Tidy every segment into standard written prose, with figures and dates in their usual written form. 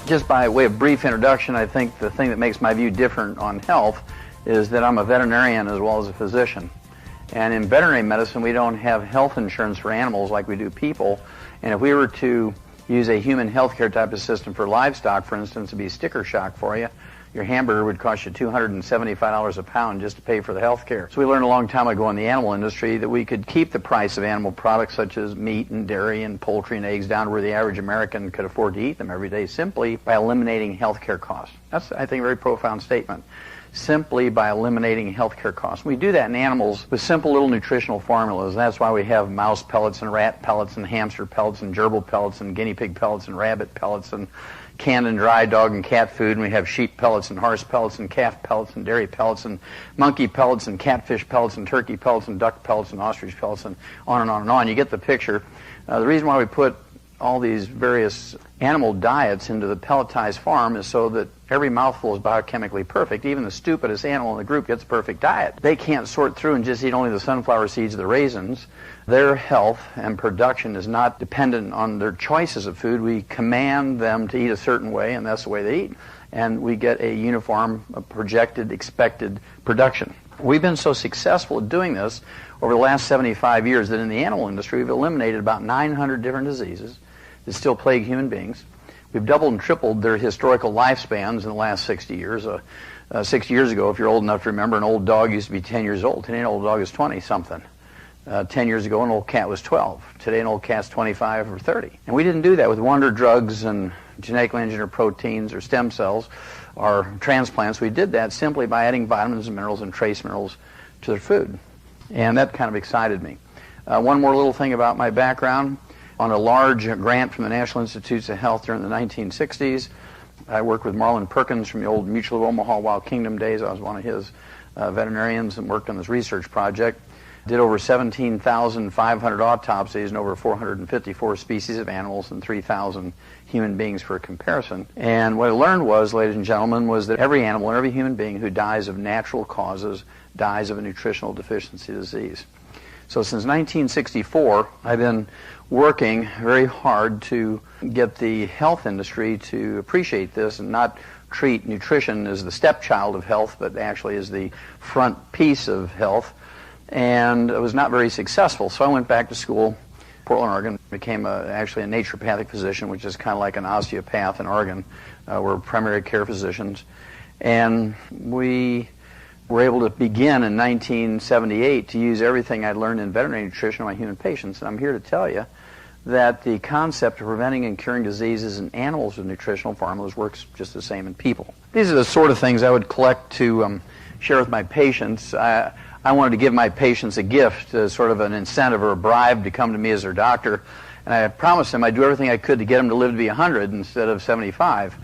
Just by way of brief introduction, I think the thing that makes my view different on health is that I'm a veterinarian as well as a physician. And in veterinary medicine, we don't have health insurance for animals like we do people. And if we were to use a human healthcare type of system for livestock, for instance, it'd be sticker shock for you. Your hamburger would cost you $275 a pound just to pay for the health care. So we learned a long time ago in the animal industry that we could keep the price of animal products such as meat and dairy and poultry and eggs down to where the average American could afford to eat them every day simply by eliminating health care costs. That's, I think, a very profound statement. Simply by eliminating health care costs. We do that in animals with simple little nutritional formulas. That's why we have mouse pellets and rat pellets and hamster pellets and gerbil pellets and guinea pig pellets and rabbit pellets and canned and dry dog and cat food, and we have sheep pellets and horse pellets and calf pellets and dairy pellets and monkey pellets and catfish pellets and turkey pellets and duck pellets and ostrich pellets and on and on and on. You get the picture. The reason why we put all these various animal diets into the pelletized farm is so that every mouthful is biochemically perfect. Even the stupidest animal in the group gets a perfect diet. They can't sort through and just eat only the sunflower seeds or the raisins. Their health and production is not dependent on their choices of food. We command them to eat a certain way, and that's the way they eat. And we get a uniform, projected, expected production. We've been so successful at doing this over the last 75 years that in the animal industry we've eliminated about 900 different diseases that still plague human beings. We've doubled and tripled their historical lifespans in the last 60 years. 60 years ago, if you're old enough to remember, an old dog used to be 10 years old. Today an old dog is 20-something. 10 years ago, an old cat was 12. Today an old cat's 25 or 30. And we didn't do that with wonder drugs and genetically engineered proteins or stem cells or transplants. We did that simply by adding vitamins and minerals and trace minerals to their food. And that kind of excited me. One more little thing about my background. On a large grant from the National Institutes of Health during the 1960s, I worked with Marlon Perkins from the old Mutual of Omaha Wild Kingdom days. I was one of his veterinarians and worked on this research project. Did over 17,500 autopsies in over 454 species of animals and 3,000 human beings for comparison. And what I learned was, ladies and gentlemen, was that every animal and every human being who dies of natural causes dies of a nutritional deficiency disease. So since 1964, I've been working very hard to get the health industry to appreciate this and not treat nutrition as the stepchild of health, but actually as the front piece of health. And I was not very successful, so I went back to school, Portland, Oregon, became actually a naturopathic physician, which is kind of like an osteopath in Oregon. We're primary care physicians. And we were able to begin in 1978 to use everything I'd learned in veterinary nutrition on my human patients. And I'm here to tell you that the concept of preventing and curing diseases in animals with nutritional formulas works just the same in people. These are the sort of things I would collect to share with my patients. I wanted to give my patients a gift, sort of an incentive or a bribe to come to me as their doctor. And I promised them I'd do everything I could to get them to live to be 100 instead of 75.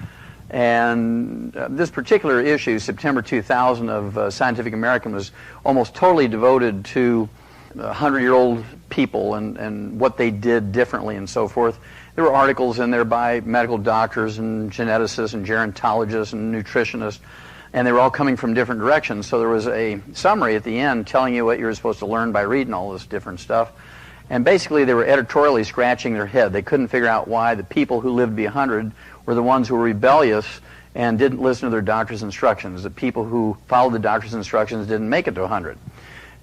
And this particular issue, September 2000 of Scientific American, was almost totally devoted to 100-year-old people and what they did differently and so forth. There were articles in there by medical doctors and geneticists and gerontologists and nutritionists, and they were all coming from different directions. So there was a summary at the end telling you what you were supposed to learn by reading all this different stuff. And basically they were editorially scratching their head. They couldn't figure out why the people who lived to be 100 were the ones who were rebellious and didn't listen to their doctor's instructions. The people who followed the doctor's instructions didn't make it to 100.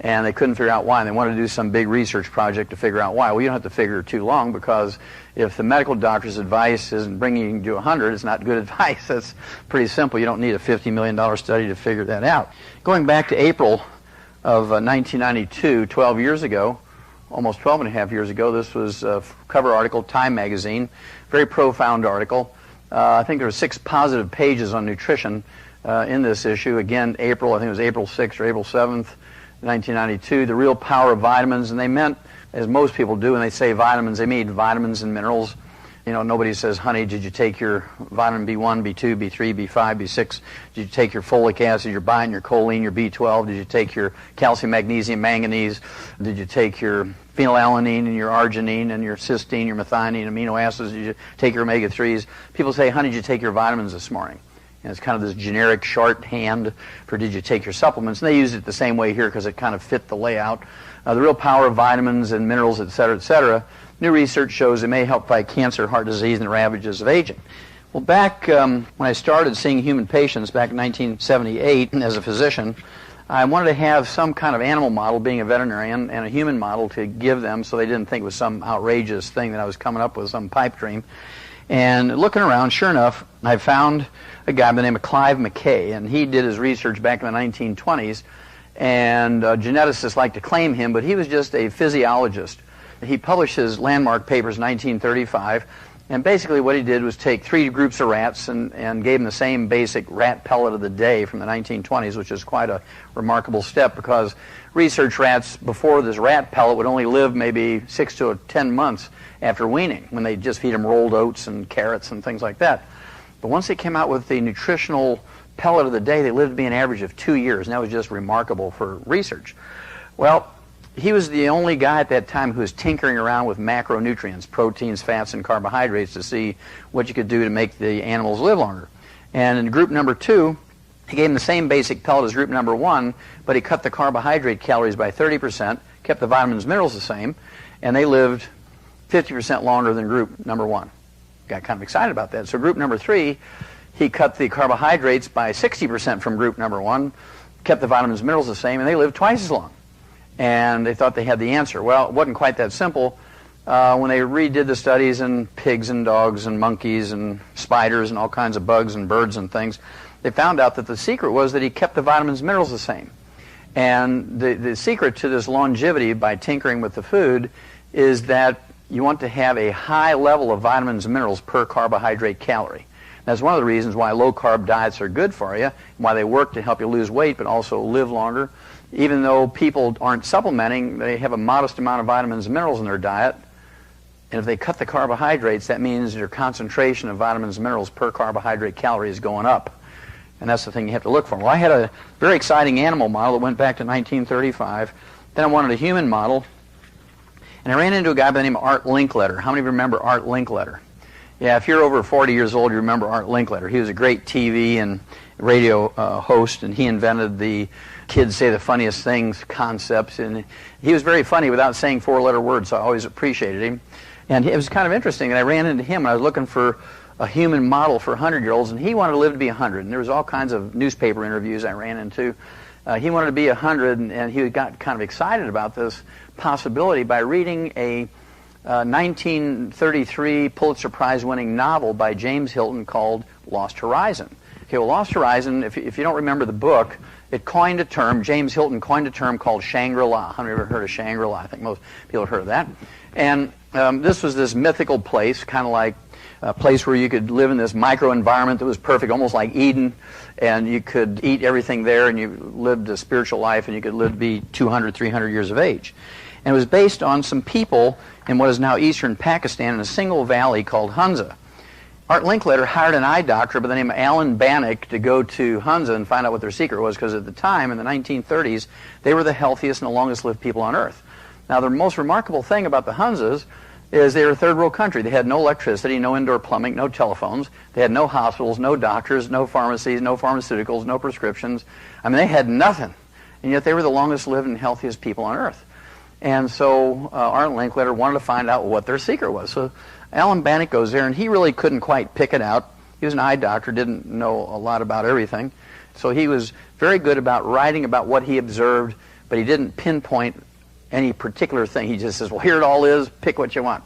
And they couldn't figure out why, and they wanted to do some big research project to figure out why. Well, you don't have to figure too long, because if the medical doctor's advice isn't bringing you to 100, it's not good advice. That's pretty simple. You don't need a $50 million study to figure that out. Going back to April of 1992, 12 years ago, almost 12 and a half years ago, this was a cover article, Time magazine, very profound article. I think there were 6 positive pages on nutrition in this issue. Again, April, I think it was April 6th or April 7th, 1992, the real power of vitamins. And they meant, as most people do when they say vitamins, they mean vitamins and minerals. You know, nobody says, honey, did you take your vitamin B1, B2, B3, B5, B6? Did you take your folic acid, your biotin, your choline, your B12? Did you take your calcium, magnesium, manganese? Did you take your phenylalanine and your arginine and your cysteine, your methionine, amino acids? Did you take your omega-3s? People say, honey, did you take your vitamins this morning? And it's kind of this generic shorthand for did you take your supplements. And they use it the same way here because it kind of fit the layout. The real power of vitamins and minerals, et cetera, et cetera. New research shows it may help fight cancer, heart disease, and the ravages of aging. Well, back when I started seeing human patients back in 1978 as a physician, I wanted to have some kind of animal model, being a veterinarian, and a human model to give them so they didn't think it was some outrageous thing that I was coming up with, some pipe dream. And looking around, sure enough, I found a guy by the name of Clive McKay, and he did his research back in the 1920s, and geneticists like to claim him, but he was just a physiologist. He published his landmark papers in 1935, and basically what he did was take 3 groups of rats and gave them the same basic rat pellet of the day from the 1920s, which is quite a remarkable step, because research rats before this rat pellet would only live maybe 6 to 10 months after weaning, when they just feed them rolled oats and carrots and things like that. But once they came out with the nutritional pellet of the day, they lived to be an average of 2 years, and that was just remarkable for research. Well, he was the only guy at that time who was tinkering around with macronutrients, proteins, fats, and carbohydrates, to see what you could do to make the animals live longer. And in group number 2, he gave them the same basic pellet as group number 1, but he cut the carbohydrate calories by 30%, kept the vitamins and minerals the same, and they lived 50% longer than group number 1. Got kind of excited about that. So group number 3, he cut the carbohydrates by 60% from group number 1, kept the vitamins and minerals the same, and they lived twice as long. And they thought they had the answer. Well, it wasn't quite that simple. When they redid the studies in pigs and dogs and monkeys and spiders and all kinds of bugs and birds and things, they found out that the secret was that he kept the vitamins and minerals the same. And the secret to this longevity by tinkering with the food is that you want to have a high level of vitamins and minerals per carbohydrate calorie. That's one of the reasons why low-carb diets are good for you, why they work to help you lose weight but also live longer. Even though people aren't supplementing, they have a modest amount of vitamins and minerals in their diet. And if they cut the carbohydrates, that means their concentration of vitamins and minerals per carbohydrate calorie is going up. And that's the thing you have to look for. Well, I had a very exciting animal model that went back to 1935. Then I wanted a human model. And I ran into a guy by the name of Art Linkletter. How many of you remember Art Linkletter? Yeah, if you're over 40 years old, you remember Art Linkletter. He was a great TV and radio host, and he invented the kids say the funniest things concepts, and he was very funny without saying 4-letter words, so I always appreciated him. And it was kind of interesting, and I ran into him, and I was looking for a human model for 100-year-olds, and he wanted to live to be 100, and there was all kinds of newspaper interviews I ran into. He wanted to be 100, and he got kind of excited about this possibility by reading a 1933 Pulitzer Prize-winning novel by James Hilton called Lost Horizon. Okay, well, Lost Horizon, if you don't remember the book, it coined a term, James Hilton coined a term called Shangri-La. How many have ever heard of Shangri-La? I think most people have heard of that. And this was this mythical place, kind of like a place where you could live in this microenvironment that was perfect, almost like Eden, and you could eat everything there, and you lived a spiritual life, and you could live to be 200, 300 years of age. And it was based on some people in what is now eastern Pakistan in a single valley called Hunza. Art Linkletter hired an eye doctor by the name of Alan Bannock to go to Hunza and find out what their secret was, because at the time, in the 1930s, they were the healthiest and the longest-lived people on Earth. Now, the most remarkable thing about the Hunzas is they were a third-world country. They had no electricity, no indoor plumbing, no telephones. They had no hospitals, no doctors, no pharmacies, no pharmaceuticals, no prescriptions. I mean, they had nothing, and yet they were the longest-lived and healthiest people on Earth. And so Art Linkletter wanted to find out what their secret was. So Alan Bannock goes there, and he really couldn't quite pick it out. He was an eye doctor, didn't know a lot about everything. So he was very good about writing about what he observed, but he didn't pinpoint any particular thing. He just says, well, here it all is, pick what you want.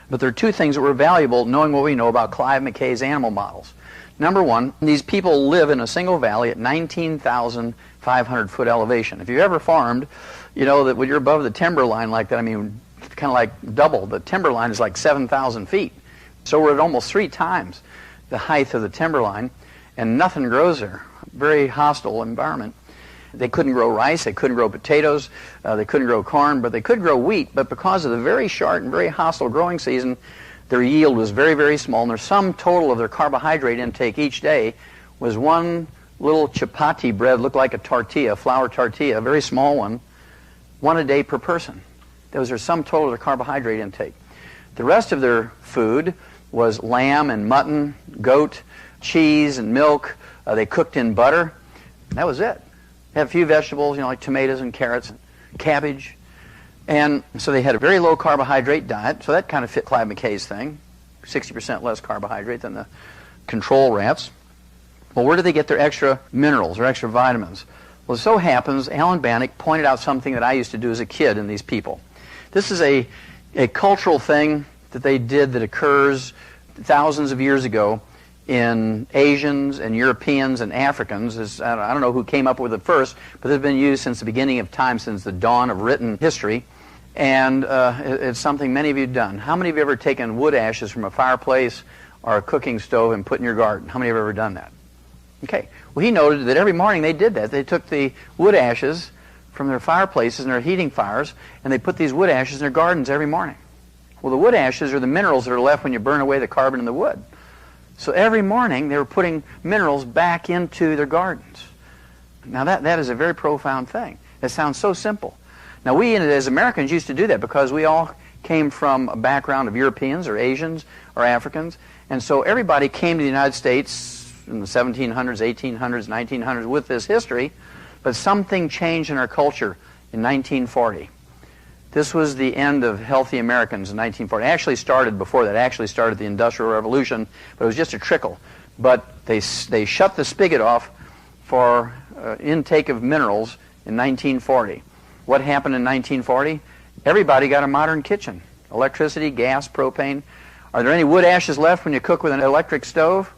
But there are 2 things that were valuable, knowing what we know about Clive McKay's animal models. Number 1, these people live in a single valley at 19,500-foot elevation. If you've ever farmed, you know that when you're above the timber line like that, I mean, kind of like double. The timber line is like 7,000 feet. So we're at almost 3 times the height of the timber line, and nothing grows there. Very hostile environment. They couldn't grow rice, they couldn't grow potatoes, they couldn't grow corn, but they could grow wheat. But because of the very short and very hostile growing season, their yield was very, very small, and their sum total of their carbohydrate intake each day was 1 little chapati bread, looked like a tortilla, flour tortilla, a very small one, 1 a day per person. That was their sum total of their carbohydrate intake. The rest of their food was lamb and mutton, goat, cheese and milk. They cooked in butter. That was it. They had a few vegetables, you know, like tomatoes and carrots and cabbage. And so they had a very low carbohydrate diet. So that kind of fit Clive McKay's thing. 60% less carbohydrate than the control rats. Well, where do they get their extra minerals or extra vitamins? Well, it so happens Alan Bannock pointed out something that I used to do as a kid in these people. This is a cultural thing that they did that occurs thousands of years ago in Asians and Europeans and Africans. I don't know who came up with it first, but it's been used since the beginning of time, since the dawn of written history. And it's something many of you have done. How many of you have ever taken wood ashes from a fireplace or a cooking stove and put in your garden? How many have ever done that? Okay. Well, he noted that every morning they did that. They took the wood ashes from their fireplaces and their heating fires, and they put these wood ashes in their gardens every morning. Well, the wood ashes are the minerals that are left when you burn away the carbon in the wood. So every morning they were putting minerals back into their gardens. Now that is a very profound thing. It sounds so simple. Now we as Americans used to do that because we all came from a background of Europeans or Asians or Africans, and so everybody came to the United States in the 1700s, 1800s, 1900s with this history, but something changed in our culture in 1940. This was the end of healthy Americans in 1940. It actually started before that. It actually started the Industrial Revolution, but it was just a trickle. But they shut the spigot off for intake of minerals in 1940. What happened in 1940? Everybody got a modern kitchen. Electricity, gas, propane. Are there any wood ashes left when you cook with an electric stove?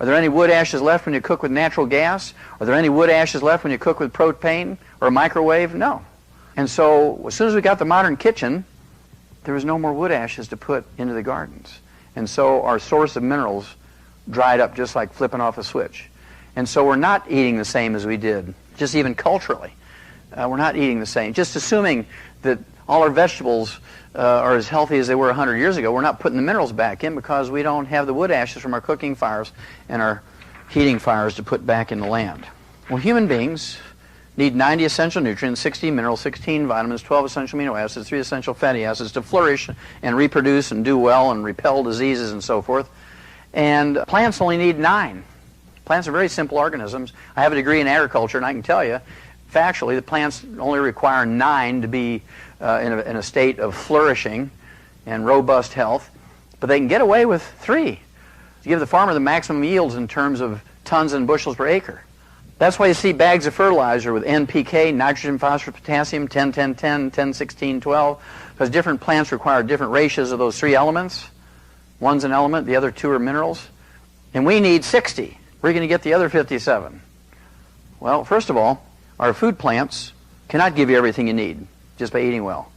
Are there any wood ashes left when you cook with natural gas? Are there any wood ashes left when you cook with propane or a microwave? No. And so as soon as we got the modern kitchen, there was no more wood ashes to put into the gardens. And so our source of minerals dried up just like flipping off a switch. And so we're not eating the same as we did, just even culturally. We're not eating the same. Just assuming that all our vegetables are as healthy as they were 100 years ago, we're not putting the minerals back in because we don't have the wood ashes from our cooking fires and our heating fires to put back in the land. Well, human beings need 90 essential nutrients, 16 minerals, 16 vitamins, 12 essential amino acids, 3 essential fatty acids to flourish and reproduce and do well and repel diseases and so forth. And plants only need 9. Plants are very simple organisms. I have a degree in agriculture, and I can tell you, factually, the plants only require 9 to be in a state of flourishing and robust health, but they can get away with 3 to give the farmer the maximum yields in terms of tons and bushels per acre. That's why you see bags of fertilizer with NPK, nitrogen, phosphorus, potassium, 10, 10, 10, 10, 16, 12, because different plants require different ratios of those 3 elements. One's an element, the other 2 are minerals. And we need 60. Where are you going to get the other 57? Well, first of all, our food plants cannot give you everything you need just by eating well.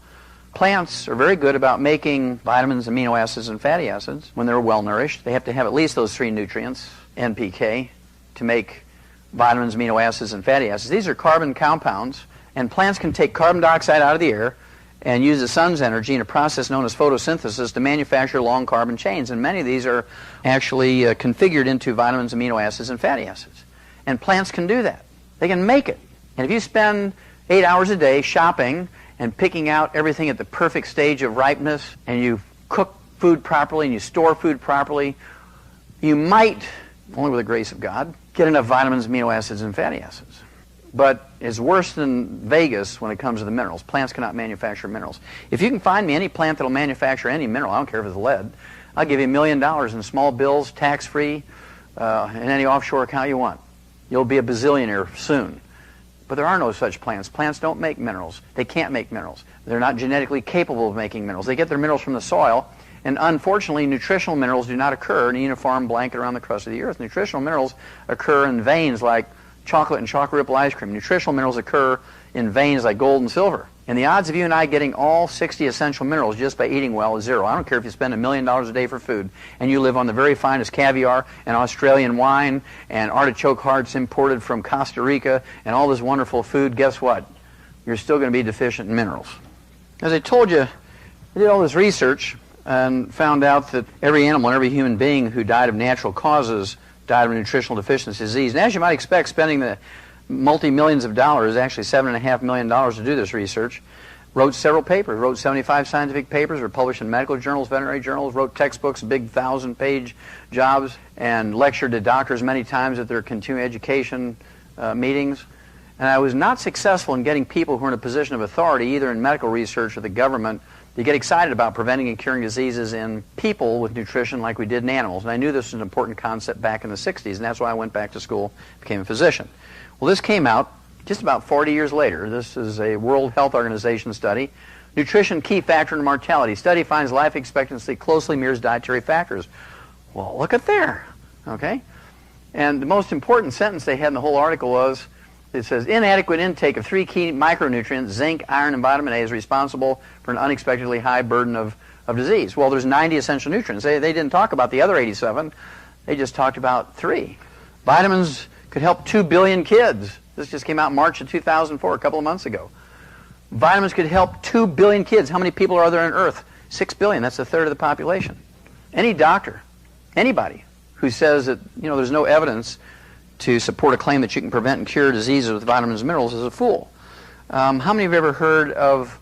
Plants are very good about making vitamins, amino acids, and fatty acids when they're well nourished. They have to have at least those 3 nutrients, NPK, to make vitamins, amino acids, and fatty acids. These are carbon compounds, and plants can take carbon dioxide out of the air and use the sun's energy in a process known as photosynthesis to manufacture long carbon chains. And many of these are actually configured into vitamins, amino acids, and fatty acids. And plants can do that. They can make it. And if you spend 8 hours a day shopping and picking out everything at the perfect stage of ripeness, and you cook food properly and you store food properly, you might, only with the grace of God, get enough vitamins, amino acids, and fatty acids. But it's worse than Vegas when it comes to the minerals. Plants cannot manufacture minerals. If you can find me any plant that will manufacture any mineral, I don't care if it's lead, I'll give you $1 million in small bills, tax-free, in any offshore account you want. You'll be a bazillionaire soon. But there are no such plants. Plants don't make minerals. They can't make minerals. They're not genetically capable of making minerals. They get their minerals from the soil, and unfortunately, nutritional minerals do not occur in a uniform blanket around the crust of the earth. Nutritional minerals occur in veins like chocolate and chocolate ripple ice cream. Nutritional minerals occur in veins like gold and silver. And the odds of you and I getting all 60 essential minerals just by eating well is 0. I don't care if you spend $1 million a day for food and you live on the very finest caviar and Australian wine and artichoke hearts imported from Costa Rica and all this wonderful food. Guess what? You're still going to be deficient in minerals. As I told you, I did all this research and found out that every animal and every human being who died of natural causes died of a nutritional deficiency disease. And as you might expect, spending the multi-millions of dollars, actually $7.5 million to do this research, wrote several papers, wrote 75 scientific papers, were published in medical journals, veterinary journals, wrote textbooks, big 1,000-page jobs, and lectured to doctors many times at their continuing education meetings. And I was not successful in getting people who are in a position of authority, either in medical research or the government, They get excited about preventing and curing diseases in people with nutrition like we did in animals. And I knew this was an important concept back in the 60s, and that's why I went back to school, became a physician. Well, this came out just about 40 years later. This is a World Health Organization study. Nutrition, key factor in mortality. Study finds life expectancy closely mirrors dietary factors. Well, look at there, okay? And the most important sentence they had in the whole article was, it says, inadequate intake of 3 key micronutrients, zinc, iron, and vitamin A, is responsible for an unexpectedly high burden of disease. Well, there's 90 essential nutrients. They didn't talk about the other 87. They just talked about 3. Vitamins could help 2 billion kids. This just came out in March of 2004, a couple of months ago. Vitamins could help 2 billion kids. How many people are there on Earth? 6 billion. That's a third of the population. Any doctor, anybody who says that, there's no evidence to support a claim that you can prevent and cure diseases with vitamins and minerals is a fool. How many have ever heard of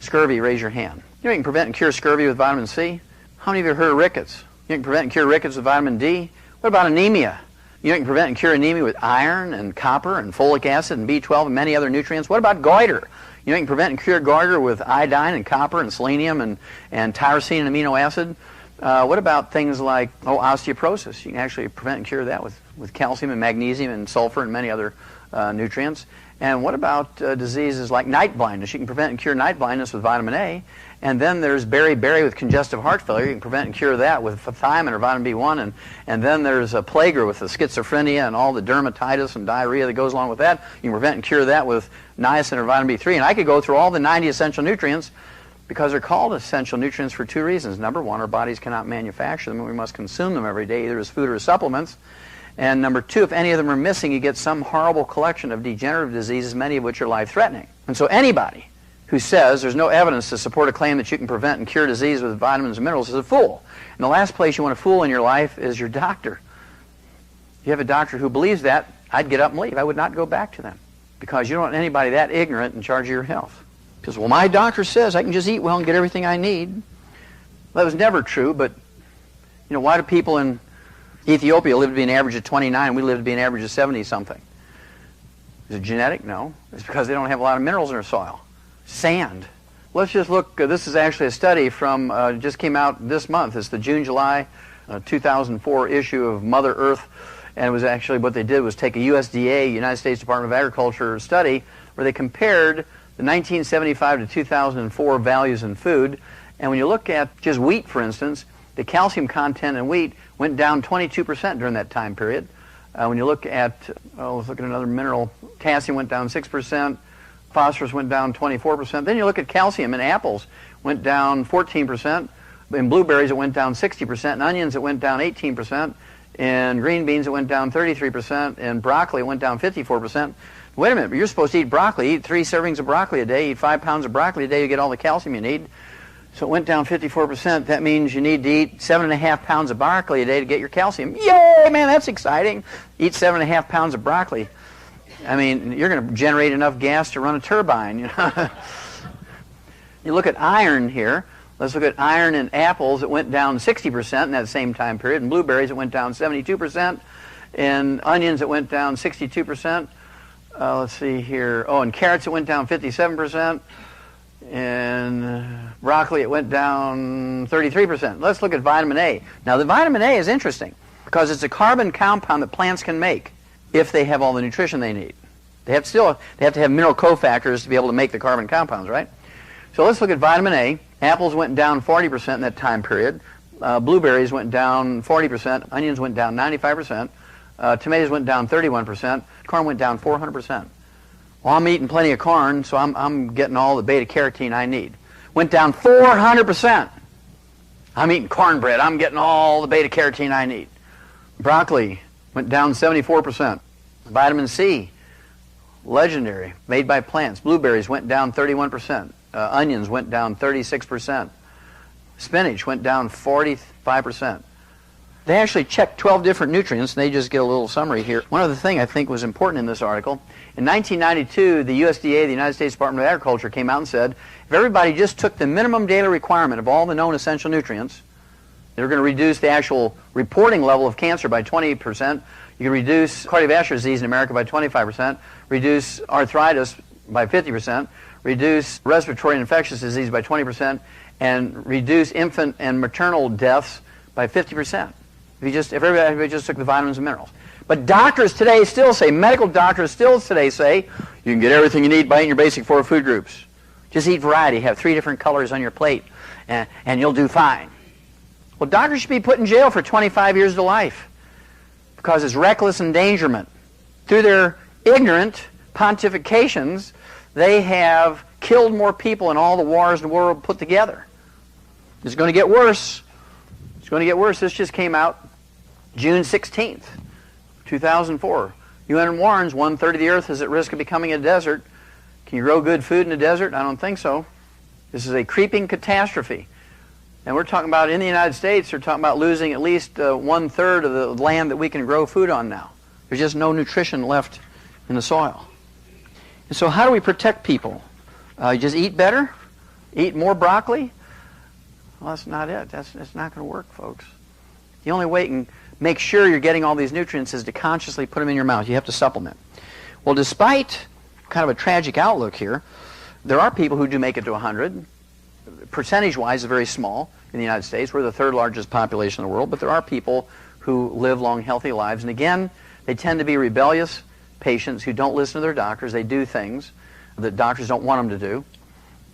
scurvy? Raise your hand. You can prevent and cure scurvy with vitamin C. How many of you have heard of rickets? You can prevent and cure rickets with vitamin D. What about anemia? You can prevent and cure anemia with iron and copper and folic acid and B12 and many other nutrients. What about goiter? You can prevent and cure goiter with iodine and copper and selenium and tyrosine and amino acid. What about things like osteoporosis? You can actually prevent and cure that with calcium and magnesium and sulfur and many other nutrients. And what about diseases like night blindness? You can prevent and cure night blindness with vitamin A. And then there's beriberi with congestive heart failure. You can prevent and cure that with thiamine or vitamin B1. And then there's a plague with the schizophrenia and all the dermatitis and diarrhea that goes along with that. You can prevent and cure that with niacin or vitamin B3. And I could go through all the 90 essential nutrients, because they're called essential nutrients for 2 reasons. Number 1, our bodies cannot manufacture them, and we must consume them every day, either as food or as supplements. And number 2, if any of them are missing, you get some horrible collection of degenerative diseases, many of which are life-threatening. And so anybody who says there's no evidence to support a claim that you can prevent and cure disease with vitamins and minerals is a fool. And the last place you want to fool in your life is your doctor. If you have a doctor who believes that, I'd get up and leave. I would not go back to them, because you don't want anybody that ignorant in charge of your health. Because, well, my doctor says I can just eat well and get everything I need. Well, that was never true, but, why do people in Ethiopia live to be an average of 29, we live to be an average of 70-something? Is it genetic? No. It's because they don't have a lot of minerals in their soil. Sand. Let's just look. This is actually a study from, just came out this month. It's the June-July 2004 issue of Mother Earth. And it was actually, what they did was take a USDA, United States Department of Agriculture study, where they compared the 1975 to 2004 values in food. And when you look at just wheat, for instance, the calcium content in wheat went down 22% during that time period. When you look at, let's look at another mineral, potassium went down 6%, phosphorus went down 24%. Then you look at calcium in apples, went down 14%. In blueberries, it went down 60%. In onions, it went down 18%. In green beans, it went down 33%. In broccoli, it went down 54%. Wait a minute, but you're supposed to eat broccoli. Eat 3 servings of broccoli a day. Eat 5 pounds of broccoli a day. You get all the calcium you need. So it went down 54%. That means you need to eat 7.5 pounds of broccoli a day to get your calcium. Yay, man, that's exciting. Eat 7.5 pounds of broccoli. I mean, you're going to generate enough gas to run a turbine. You look at iron here. Let's look at iron in apples. It went down 60% in that same time period. In blueberries, it went down 72%. In onions, it went down 62%. Let's see here. In carrots, it went down 57%. In broccoli, it went down 33%. Let's look at vitamin A. Now, the vitamin A is interesting because it's a carbon compound that plants can make if they have all the nutrition they need. They have to have mineral cofactors to be able to make the carbon compounds, right? So let's look at vitamin A. Apples went down 40% in that time period. Blueberries went down 40%. Onions went down 95%. Tomatoes went down 31%. Corn went down 400%. Well, I'm eating plenty of corn, so I'm getting all the beta-carotene I need. Went down 400%. I'm eating cornbread. I'm getting all the beta-carotene I need. Broccoli went down 74%. Vitamin C, legendary, made by plants. Blueberries went down 31%. Onions went down 36%. Spinach went down 45%. They actually checked 12 different nutrients, and they just get a little summary here. One other thing I think was important in this article, in 1992, the USDA, the United States Department of Agriculture, came out and said, if everybody just took the minimum daily requirement of all the known essential nutrients, they're going to reduce the actual reporting level of cancer by 20%. You can reduce cardiovascular disease in America by 25%, reduce arthritis by 50%, reduce respiratory and infectious disease by 20%, and reduce infant and maternal deaths by 50%. If everybody just took the vitamins and minerals. But doctors today still say, medical doctors still today say, you can get everything you need by eating your basic 4 food groups. Just eat variety, have 3 different colors on your plate, and you'll do fine. Well, doctors should be put in jail for 25 years to life because it's reckless endangerment. Through their ignorant pontifications, they have killed more people in all the wars in the world put together. It's going to get worse. It's going to get worse. This just came out June 16th, 2004. UN warns 1/3 of the earth is at risk of becoming a desert. Can you grow good food in a desert? I don't think so. This is a creeping catastrophe. And we're talking about, in the United States, they're talking about losing at least 1/3 of the land that we can grow food on now. There's just no nutrition left in the soil. And so how do we protect people? Just eat better? Eat more broccoli? Well, that's not it. That's not going to work, folks. The only way you can make sure you're getting all these nutrients is to consciously put them in your mouth. You have to supplement. Well, despite kind of a tragic outlook here, there are people who do make it to 100. Percentage-wise, it's very small in the United States. We're the 3rd largest population in the world, but there are people who live long, healthy lives. And again, they tend to be rebellious patients who don't listen to their doctors. They do things that doctors don't want them to do.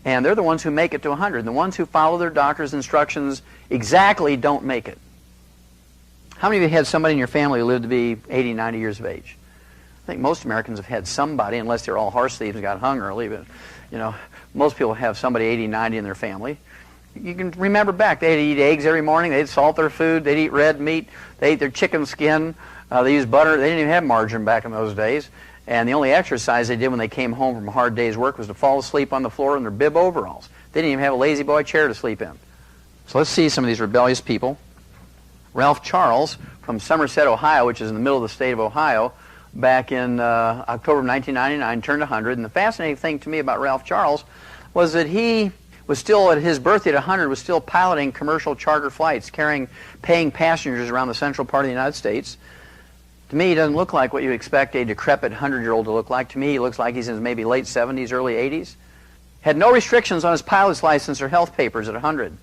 And they're the ones who make it to 100. And the ones who follow their doctor's instructions exactly don't make it. How many of you had somebody in your family who lived to be 80, 90 years of age? I think most Americans have had somebody, unless they're all horse thieves and got hung early, but most people have somebody 80, 90 in their family. You can remember back, they'd eat eggs every morning, they'd salt their food, they'd eat red meat, they ate their chicken skin, they used butter, they didn't even have margarine back in those days. And the only exercise they did when they came home from a hard day's work was to fall asleep on the floor in their bib overalls. They didn't even have a lazy boy chair to sleep in. So let's see some of these rebellious people. Ralph Charles from Somerset, Ohio, which is in the middle of the state of Ohio, back in October of 1999, turned 100. And the fascinating thing to me about Ralph Charles was that he was still, at his birthday at 100, was still piloting commercial charter flights, paying passengers around the central part of the United States. To me, he doesn't look like what you expect a decrepit 100-year-old to look like. To me, he looks like he's in his maybe late 70s, early 80s. Had no restrictions on his pilot's license or health papers at 100.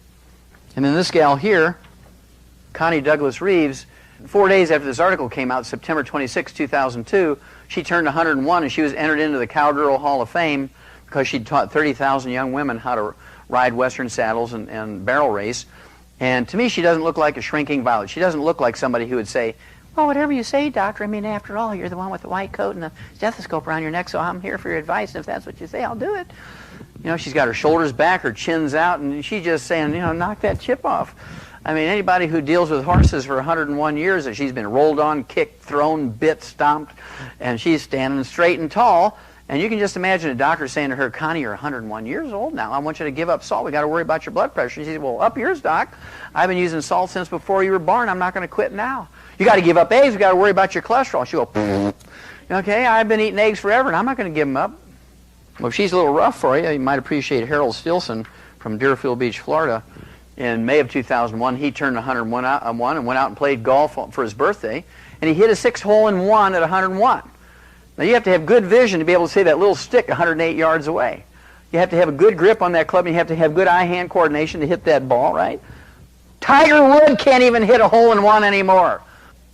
And then this gal here, Connie Douglas Reeves, 4 days after this article came out, September 26, 2002, she turned 101 and she was entered into the Cowgirl Hall of Fame because she'd taught 30,000 young women how to ride Western saddles and barrel race. And to me, she doesn't look like a shrinking violet. She doesn't look like somebody who would say, well, whatever you say, doctor, I mean, after all, you're the one with the white coat and the stethoscope around your neck, so I'm here for your advice, and if that's what you say, I'll do it. She's got her shoulders back, her chin's out, and she's just saying, knock that chip off. I mean, anybody who deals with horses for 101 years, that she's been rolled on, kicked, thrown, bit, stomped, and she's standing straight and tall, and you can just imagine a doctor saying to her, Connie, you're 101 years old now. I want you to give up salt. We got to worry about your blood pressure. She said, well, up yours, doc. I've been using salt since before you were born. I'm not going to quit now. You got to give up eggs. We got to worry about your cholesterol. She'll go, okay, I've been eating eggs forever, and I'm not going to give them up. Well, if she's a little rough for you, you might appreciate Harold Stilson from Deerfield Beach, Florida. In May of 2001, he turned 101 and went out and played golf for his birthday, and he hit a 6-hole-in-one at 101. Now, you have to have good vision to be able to see that little stick 108 yards away. You have to have a good grip on that club, and you have to have good eye-hand coordination to hit that ball, right? Tiger Woods can't even hit a hole-in-one anymore.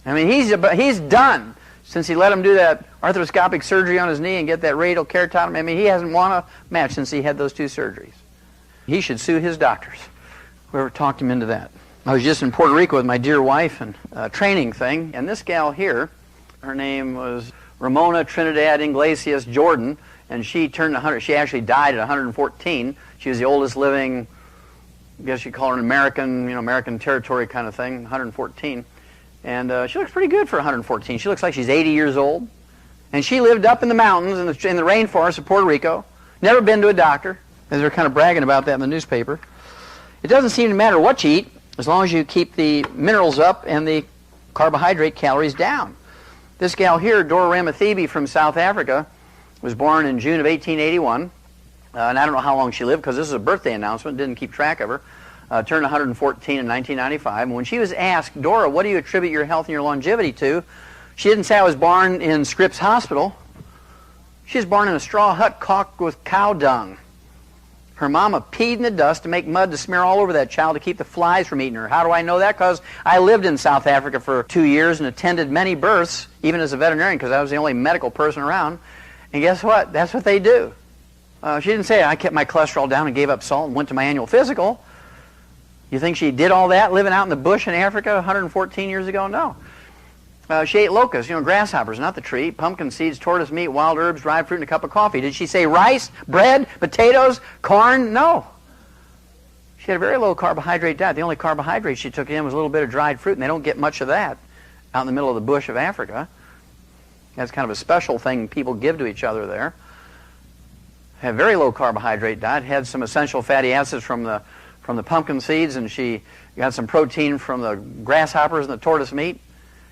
I mean, he's done since he let him do that arthroscopic surgery on his knee and get that radial keratotomy. I mean, he hasn't won a match since he had those 2 surgeries. He should sue his doctors, whoever talked him into that. I was just in Puerto Rico with my dear wife and a training thing, and this gal here, her name was Ramona Trinidad Iglesias Jordan, and she turned 100. She actually died at 114. She was the oldest living, I guess you'd call her an American, American territory kind of thing, 114. And she looks pretty good for 114. She looks like she's 80 years old. And she lived up in the mountains in the rainforest of Puerto Rico. Never been to a doctor. And they're kind of bragging about that in the newspaper. It doesn't seem to matter what you eat as long as you keep the minerals up and the carbohydrate calories down. This gal here, Dora Ramathebe from South Africa, was born in June of 1881. And I don't know how long she lived because this is a birthday announcement. Didn't keep track of her. Turned 114 in 1995. And when she was asked, Dora, what do you attribute your health and your longevity to? She didn't say I was born in Scripps Hospital. She was born in a straw hut caulked with cow dung. Her mama peed in the dust to make mud to smear all over that child to keep the flies from eating her. How do I know that? Because I lived in South Africa for 2 years and attended many births, even as a veterinarian, because I was the only medical person around. And guess what? That's what they do. She didn't say, I kept my cholesterol down and gave up salt and went to my annual physical. You think she did all that living out in the bush in Africa 114 years ago? No. She ate locusts, grasshoppers, not the tree, pumpkin seeds, tortoise meat, wild herbs, dried fruit, and a cup of coffee. Did she say rice, bread, potatoes, corn? No. She had a very low carbohydrate diet. The only carbohydrate she took in was a little bit of dried fruit, and they don't get much of that out in the middle of the bush of Africa. That's kind of a special thing people give to each other there. Had a very low carbohydrate diet, had some essential fatty acids from the pumpkin seeds, and she got some protein from the grasshoppers and the tortoise meat.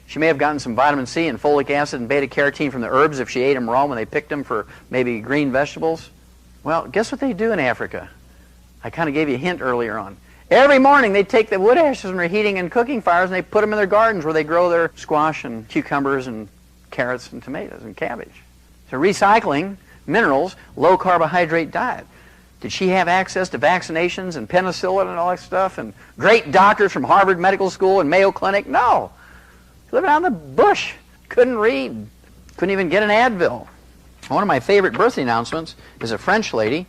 She may have gotten some vitamin C and folic acid and beta-carotene from the herbs if she ate them raw when they picked them for maybe green vegetables. Well, guess what they do in Africa? I kind of gave you a hint earlier on. Every morning they take the wood ashes from their heating and cooking fires and they put them in their gardens where they grow their squash and cucumbers and carrots and tomatoes and cabbage. So recycling minerals, low carbohydrate diet. Did she have access to vaccinations and penicillin and all that stuff and great doctors from Harvard Medical School and Mayo Clinic? No. Living out in the bush. Couldn't read. Couldn't even get an Advil. One of my favorite birthday announcements is a French lady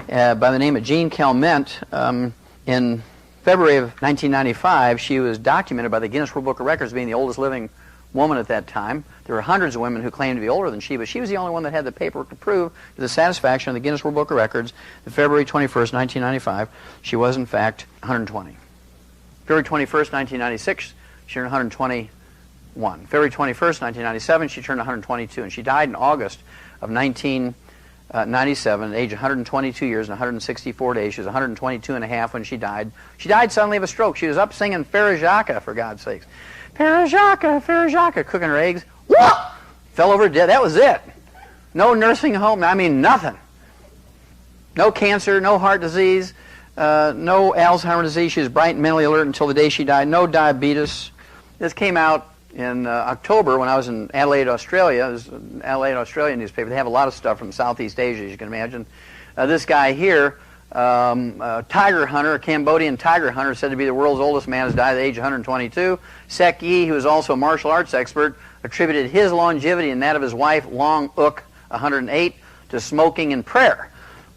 by the name of Jean Calment. In February of 1995, she was documented by the Guinness World Book of Records being the oldest living woman at that time. There were hundreds of women who claimed to be older than she, but she was the only one that had the paperwork to prove to the satisfaction of the Guinness World Book of Records that February 21st, 1995, she was in fact 120. February 21st, 1996, she turned 121. February 21st, 1997, she turned 122, and she died in August of 1997 at the age of 122 years and 164 days. She was 122 and a half when she died. She died suddenly of a stroke. She was up singing Farajaka, for God's sakes. Farajaka, Farajaka, cooking her eggs. Whoa! Fell over dead. That was it. No nursing home. I mean, nothing. No cancer, no heart disease, no Alzheimer's disease. She was bright and mentally alert until the day she died. No diabetes. This came out in October when I was in Adelaide, Australia. It was an Adelaide, Australia newspaper. They have a lot of stuff from Southeast Asia, as you can imagine. This guy here, a tiger hunter, a Cambodian tiger hunter, said to be the world's oldest man, has died at the age of 122. Sek Yi, who is also a martial arts expert, attributed his longevity and that of his wife, Long Uk, 108, to smoking and prayer.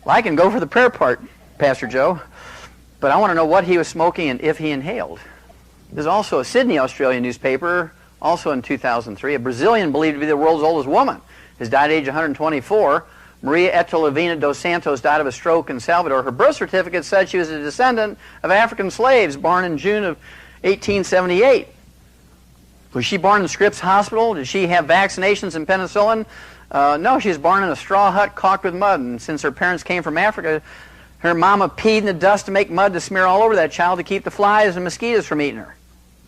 Well, I can go for the prayer part, Pastor Joe, but I want to know what he was smoking and if he inhaled. There's also a Sydney, Australian newspaper, also in 2003, a Brazilian believed to be the world's oldest woman, has died at age 124. Maria Etelvina dos Santos died of a stroke in Salvador. Her birth certificate said she was a descendant of African slaves born in June of 1878. Was she born in Scripps Hospital? Did she have vaccinations and penicillin? No, she was born in a straw hut caulked with mud, and since her parents came from Africa, her mama peed in the dust to make mud to smear all over that child to keep the flies and mosquitoes from eating her.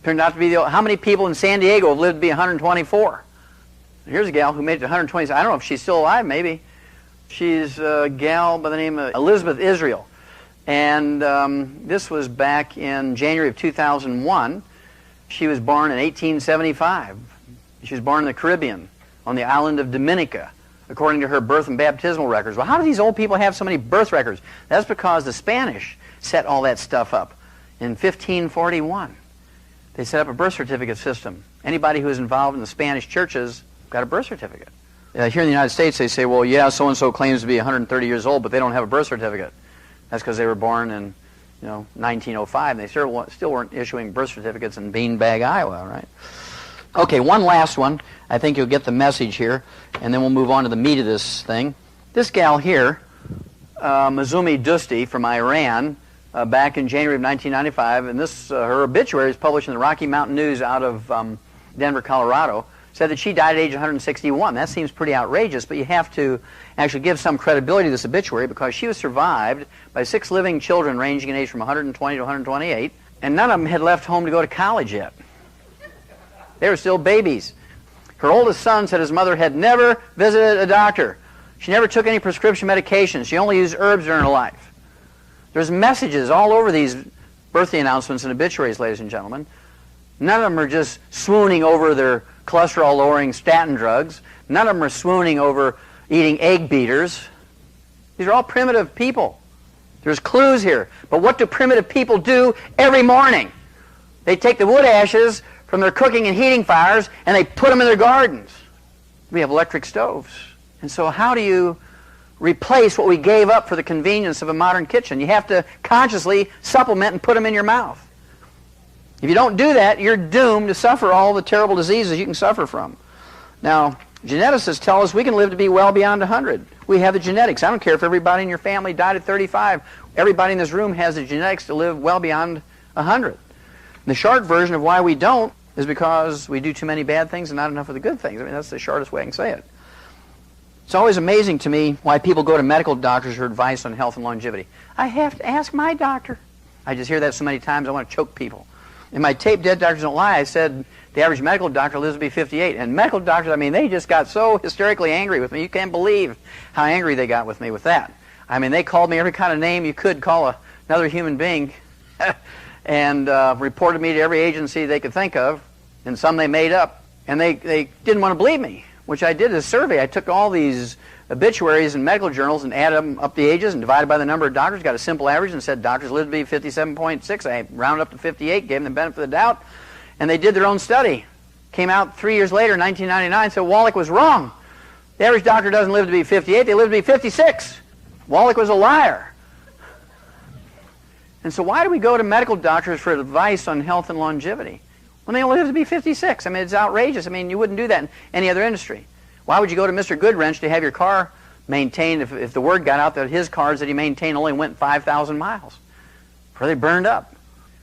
Turned out to be how many people in San Diego have lived to be 124? Here's a gal who made it to 120. I don't know if she's still alive, maybe. She's a gal by the name of Elizabeth Israel. And this was back in January of 2001. She was born in 1875. She was born in the Caribbean, on the island of Dominica, according to her birth and baptismal records. Well, how do these old people have so many birth records? That's because the Spanish set all that stuff up in 1541. They set up a birth certificate system. Anybody who was involved in the Spanish churches got a birth certificate. Here in the United States, they say, well, yeah, so-and-so claims to be 130 years old, but they don't have a birth certificate. That's because they were born in 1905. They still weren't issuing birth certificates in Beanbag, Iowa, right? Okay, one last one. I think you'll get the message here, and then we'll move on to the meat of this thing. This gal here, Mazumi Dusti from Iran, back in January of 1995, and this her obituary is published in the Rocky Mountain News out of Denver, Colorado, said that she died at age 161. That seems pretty outrageous, but you have to actually give some credibility to this obituary because she was survived by 6 living children ranging in age from 120 to 128, and none of them had left home to go to college yet. They were still babies. Her oldest son said his mother had never visited a doctor. She never took any prescription medications. She only used herbs during her life. There's messages all over these birthday announcements and obituaries, ladies and gentlemen. None of them are just swooning over their cholesterol-lowering statin drugs. None of them are swooning over eating egg beaters. These are all primitive people. There's clues here. But what do primitive people do every morning? They take the wood ashes from their cooking and heating fires and they put them in their gardens. We have electric stoves. And so how do you replace what we gave up for the convenience of a modern kitchen? You have to consciously supplement and put them in your mouth. If you don't do that, you're doomed to suffer all the terrible diseases you can suffer from. Now, geneticists tell us we can live to be well beyond 100. We have the genetics. I don't care if everybody in your family died at 35. Everybody in this room has the genetics to live well beyond 100. The short version of why we don't is because we do too many bad things and not enough of the good things. I mean, that's the shortest way I can say it. It's always amazing to me why people go to medical doctors for advice on health and longevity. I have to ask my doctor. I just hear that so many times I want to choke people. In my tape, Dead Doctors Don't Lie, I said the average medical doctor lives to be 58. And medical doctors, I mean, they just got so hysterically angry with me. You can't believe how angry they got with me with that. I mean, they called me every kind of name you could call another human being and reported me to every agency they could think of, and some they made up. And they didn't want to believe me, which I did a survey. I took all these obituaries in medical journals and added them up the ages and divided by the number of doctors, got a simple average and said doctors live to be 57.6. I rounded up to 58, gave them the benefit of the doubt, and they did their own study. Came out 3 years later, 1999, said Wallach was wrong. The average doctor doesn't live to be 58, they live to be 56. Wallach was a liar. And so why do we go to medical doctors for advice on health and longevity when they only live to be 56? I mean, it's outrageous. I mean, you wouldn't do that in any other industry. Why would you go to Mr. Goodwrench to have your car maintained if the word got out that his cars that he maintained only went 5,000 miles before they burned up?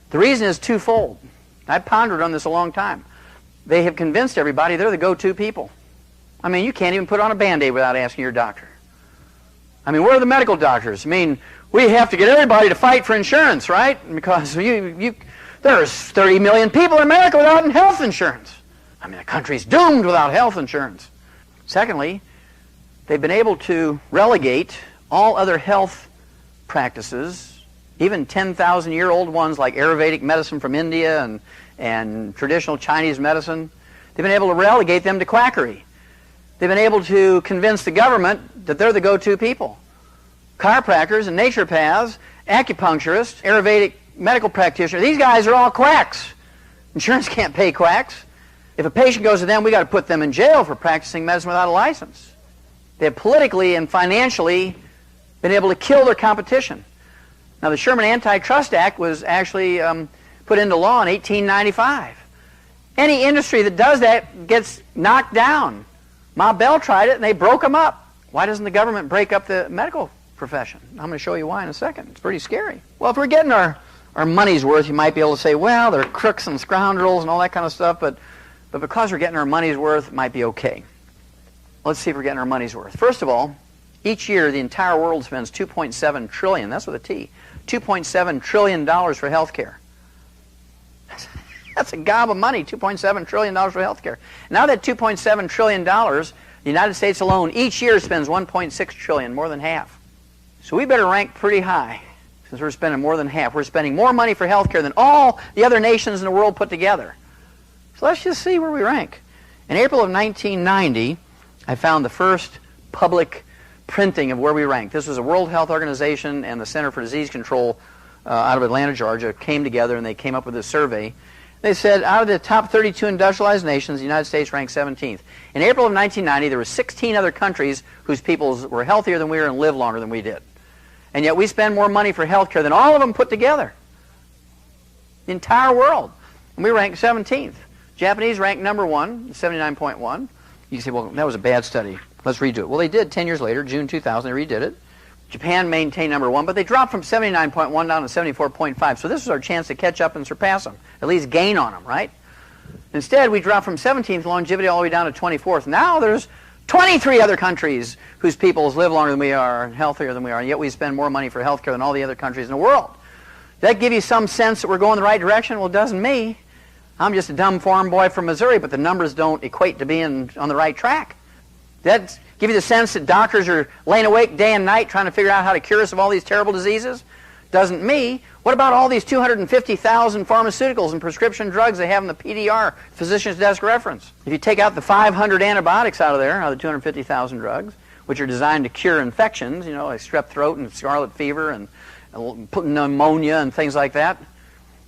The reason is twofold. I pondered on this a long time. They have convinced everybody they're the go-to people. I mean, you can't even put on a Band-Aid without asking your doctor. I mean, where are the medical doctors? I mean, we have to get everybody to fight for insurance, right? Because there's 30 million people in America without health insurance. I mean, the country's doomed without health insurance. Secondly, they've been able to relegate all other health practices, even 10,000-year-old ones like Ayurvedic medicine from India and traditional Chinese medicine. They've been able to relegate them to quackery. They've been able to convince the government that they're the go-to people. Chiropractors and naturopaths, acupuncturists, Ayurvedic medical practitioners, these guys are all quacks. Insurance can't pay quacks. If a patient goes to them, we got to put them in jail for practicing medicine without a license. They have politically and financially been able to kill their competition. Now, the Sherman Antitrust Act was actually put into law in 1895. Any industry that does that gets knocked down. Ma Bell tried it, and they broke them up. Why doesn't the government break up the medical profession? I'm going to show you why in a second. It's pretty scary. Well, if we're getting our money's worth, you might be able to say, well, they're crooks and scoundrels and all that kind of stuff, but because we're getting our money's worth, it might be okay. Let's see if we're getting our money's worth. First of all, each year the entire world spends $2.7 trillion, that's with a T, $2.7 trillion for health care. That's a gob of money, $2.7 trillion for health care. Now that $2.7 trillion, the United States alone each year spends $1.6 trillion, more than half. So we better rank pretty high since we're spending more than half. We're spending more money for health care than all the other nations in the world put together. So let's just see where we rank. In April of 1990, I found the first public printing of where we rank. This was a World Health Organization and the Center for Disease Control out of Atlanta, Georgia, came together and they came up with a survey. They said out of the top 32 industrialized nations, the United States ranked 17th. In April of 1990, there were 16 other countries whose peoples were healthier than we were and lived longer than we did. And yet we spend more money for health care than all of them put together. The entire world. And we ranked 17th. Japanese ranked number 1, 79.1. You can say, well, that was a bad study. Let's redo it. Well, they did 10 years later, June 2000, they redid it. Japan maintained number 1, but they dropped from 79.1 down to 74.5. So this was our chance to catch up and surpass them, at least gain on them, right? Instead, we dropped from 17th longevity all the way down to 24th. Now there's 23 other countries whose peoples live longer than we are and healthier than we are, and yet we spend more money for health care than all the other countries in the world. Does that give you some sense that we're going the right direction? Well, it doesn't me. I'm just a dumb farm boy from Missouri, but the numbers don't equate to being on the right track. Does that give you the sense that doctors are laying awake day and night trying to figure out how to cure us of all these terrible diseases? Doesn't me. What about all these 250,000 pharmaceuticals and prescription drugs they have in the PDR, Physician's Desk Reference? If you take out the 500 antibiotics out of there, out of the 250,000 drugs, which are designed to cure infections, you know, like strep throat and scarlet fever and pneumonia and things like that.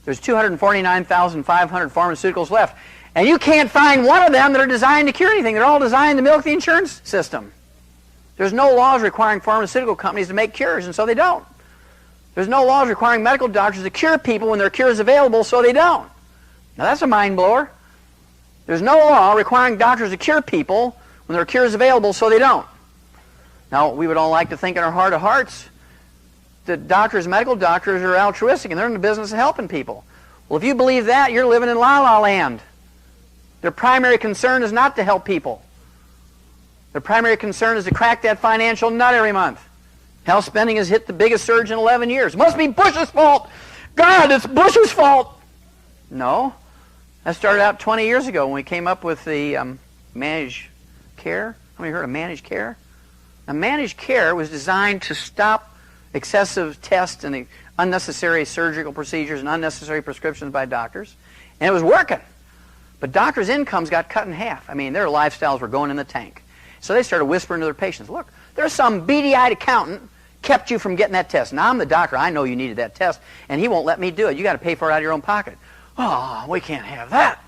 There's 249,500 pharmaceuticals left. And you can't find one of them that are designed to cure anything. They're all designed to milk the insurance system. There's no laws requiring pharmaceutical companies to make cures, and so they don't. There's no laws requiring medical doctors to cure people when their cure is available, so they don't. Now that's a mind blower. There's no law requiring doctors to cure people when their cure is available, so they don't. Now, we would all like to think in our heart of hearts that doctors, medical doctors, are altruistic and they're in the business of helping people. Well, if you believe that, you're living in la-la land. Their primary concern is not to help people. Their primary concern is to crack that financial nut every month. Health spending has hit the biggest surge in 11 years. It must be Bush's fault. God, it's Bush's fault. No. That started out 20 years ago when we came up with the managed care. How many heard of managed care? Now, managed care was designed to stop excessive tests and unnecessary surgical procedures and unnecessary prescriptions by doctors. And it was working. But doctors' incomes got cut in half. I mean, their lifestyles were going in the tank. So they started whispering to their patients, look, there's some beady-eyed accountant kept you from getting that test. Now, I'm the doctor. I know you needed that test, and he won't let me do it. You got to pay for it out of your own pocket. Oh, we can't have that.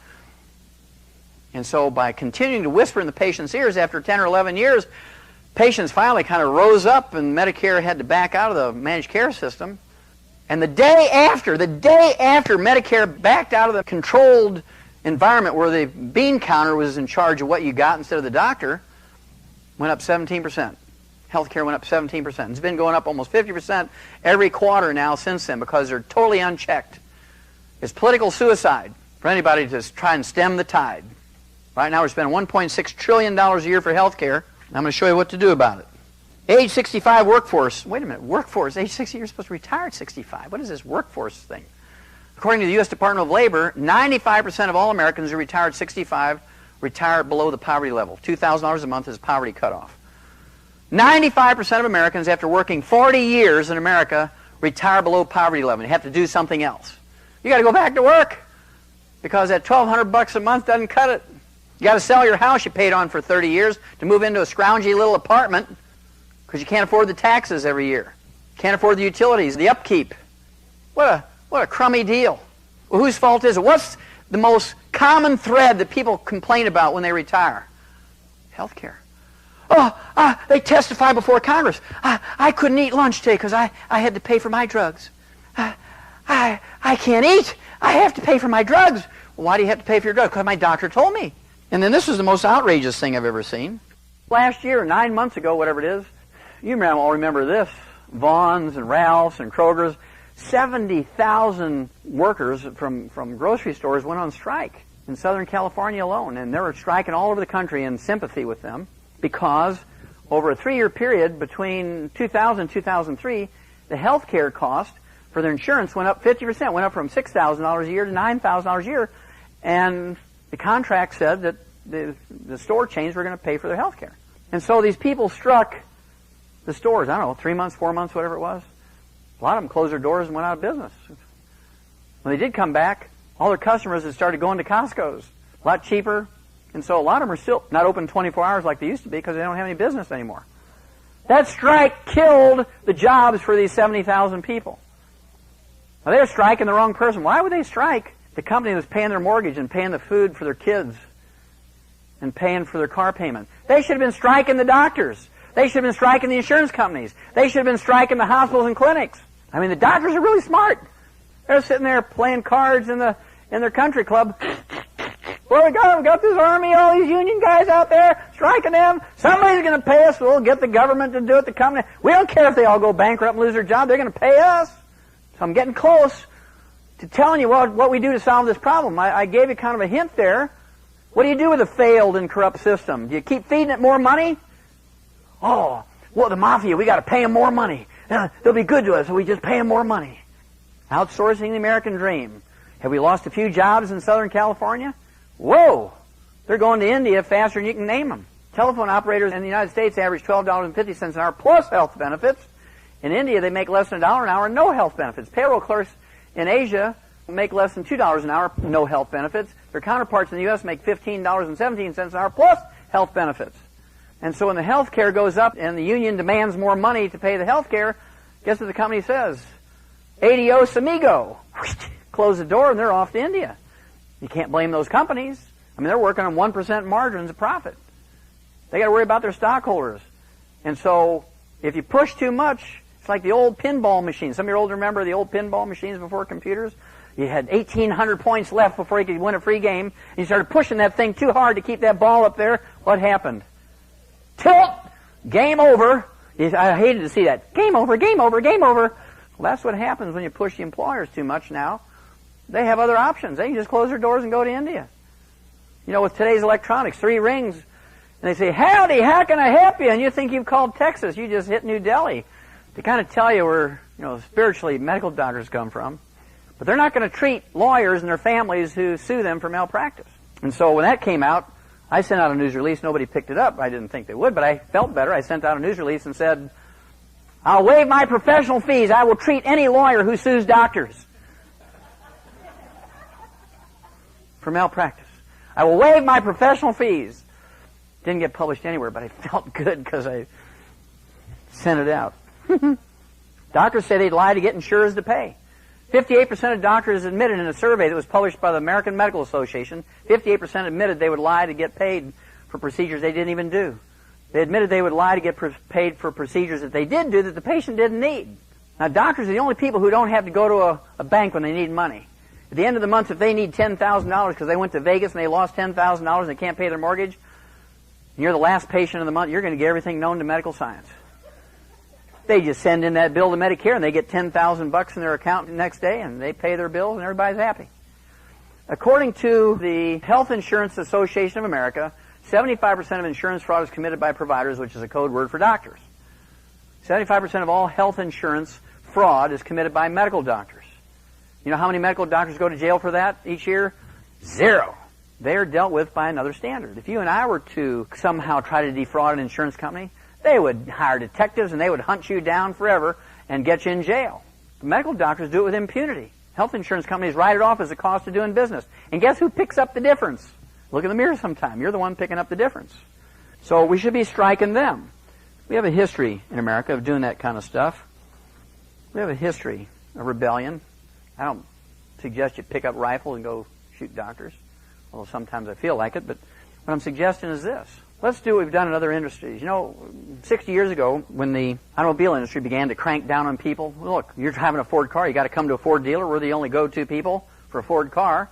And so by continuing to whisper in the patient's ears after 10 or 11 years, patients finally kind of rose up and Medicare had to back out of the managed care system. And the day after Medicare backed out of the controlled environment where the bean counter was in charge of what you got instead of the doctor, went up 17%. Healthcare went up 17%. It's been going up almost 50% every quarter now since then because they're totally unchecked. It's political suicide for anybody to try and stem the tide. Right now we're spending $1.6 trillion a year for health care. I'm going to show you what to do about it. Age 65 workforce. Wait a minute, workforce. Age 60, you're supposed to retire at 65. What is this workforce thing? According to the U.S. Department of Labor, 95% of all Americans who retire at 65 retire below the poverty level. $2,000 a month is poverty cutoff. 95% of Americans, after working 40 years in America, retire below poverty level. You have to do something else. You got to go back to work because that $1,200 a month doesn't cut it. You got to sell your house you paid on for 30 years to move into a scroungy little apartment because you can't afford the taxes every year. Can't afford the utilities, the upkeep. What a crummy deal. Well, whose fault is it? What's the most common thread that people complain about when they retire? Healthcare. Oh, they testify before Congress. I couldn't eat lunch today because I had to pay for my drugs. I can't eat. I have to pay for my drugs. Well, why do you have to pay for your drugs? Because my doctor told me. And then this is the most outrageous thing I've ever seen. Last year, 9 months ago, whatever it is, you all remember this, Vaughn's and Ralph's and Kroger's, 70,000 workers from grocery stores went on strike in Southern California alone. And they were striking all over the country in sympathy with them because over a 3-year period between 2000 and 2003, the health care cost for their insurance went up 50%, went up from $6,000 a year to $9,000 a year. And the contract said that the store chains were going to pay for their health care. And so these people struck the stores, I don't know, 3 months, 4 months, whatever it was. A lot of them closed their doors and went out of business. When they did come back, all their customers had started going to Costco's. A lot cheaper. And so a lot of them are still not open 24 hours like they used to be because they don't have any business anymore. That strike killed the jobs for these 70,000 people. Now, they were striking the wrong person. Why would they strike? The company was paying their mortgage and paying the food for their kids and paying for their car payment. They should have been striking the doctors. They should have been striking the insurance companies. They should have been striking the hospitals and clinics. I mean, the doctors are really smart. They're sitting there playing cards in their country club. Well, we got this army, all these union guys out there striking them. Somebody's going to pay us. We'll get the government to do it, the company. We don't care if they all go bankrupt and lose their job. They're going to pay us. So I'm getting close to telling you what we do to solve this problem. I gave you kind of a hint there. What do you do with a failed and corrupt system? Do you keep feeding it more money? Oh, well, the mafia, we got to pay them more money. They'll be good to us, so we just pay them more money. Outsourcing the American dream. Have we lost a few jobs in Southern California? Whoa! They're going to India faster than you can name them. Telephone operators in the United States average $12.50 an hour plus health benefits. In India, they make less than $1 an hour, no health benefits. Payroll clerks in Asia make less than $2 an hour, no health benefits. Their counterparts in the U.S. make $15.17 an hour plus health benefits. And so when the health care goes up and the union demands more money to pay the health care, guess what the company says? Adios amigo. Close the door and they're off to India. You can't blame those companies. I mean, they're working on 1% margins of profit. They got to worry about their stockholders. And so, if you push too much, it's like the old pinball machines. Some of you old remember the old pinball machines before computers? You had 1,800 points left before you could win a free game. And you started pushing that thing too hard to keep that ball up there. What happened? Tilt! Game over. I hated to see that. Game over, game over, game over. Well, that's what happens when you push the employers too much now. They have other options. They can just close their doors and go to India. You know, with today's electronics, 3 rings, and they say, howdy, how can I help you? And you think you've called Texas. You just hit New Delhi. To kind of tell you where, spiritually medical doctors come from. But they're not going to treat lawyers and their families who sue them for malpractice. And so when that came out, I sent out a news release. Nobody picked it up. I didn't think they would, but I felt better. I sent out a news release and said, I'll waive my professional fees. I will treat any lawyer who sues doctors for malpractice. I will waive my professional fees. Didn't get published anywhere, but I felt good because I sent it out. Doctors say they'd lie to get insurers to pay. 58% of doctors admitted in a survey that was published by the American Medical Association, 58% admitted they would lie to get paid for procedures they didn't even do. They admitted they would lie to get paid for procedures that they did do that the patient didn't need. Now, doctors are the only people who don't have to go to a bank when they need money. At the end of the month, if they need $10,000 because they went to Vegas and they lost $10,000 and they can't pay their mortgage, and you're the last patient of the month, you're going to get everything known to medical science. They just send in that bill to Medicare and they get $10,000 in their account the next day and they pay their bills and everybody's happy. According to the Health Insurance Association of America, 75% of insurance fraud is committed by providers, which is a code word for doctors. 75% of all health insurance fraud is committed by medical doctors. You know how many medical doctors go to jail for that each year? 0. They are dealt with by another standard. If you and I were to somehow try to defraud an insurance company, they would hire detectives and they would hunt you down forever and get you in jail. The medical doctors do it with impunity. Health insurance companies write it off as a cost of doing business. And guess who picks up the difference? Look in the mirror sometime. You're the one picking up the difference. So we should be striking them. We have a history in America of doing that kind of stuff. We have a history of rebellion. I don't suggest you pick up rifles and go shoot doctors, although sometimes I feel like it. But what I'm suggesting is this. Let's do what we've done in other industries. 60 years ago, when the automobile industry began to crank down on people, look, you're having a Ford car, you got to come to a Ford dealer. We're the only go-to people for a Ford car.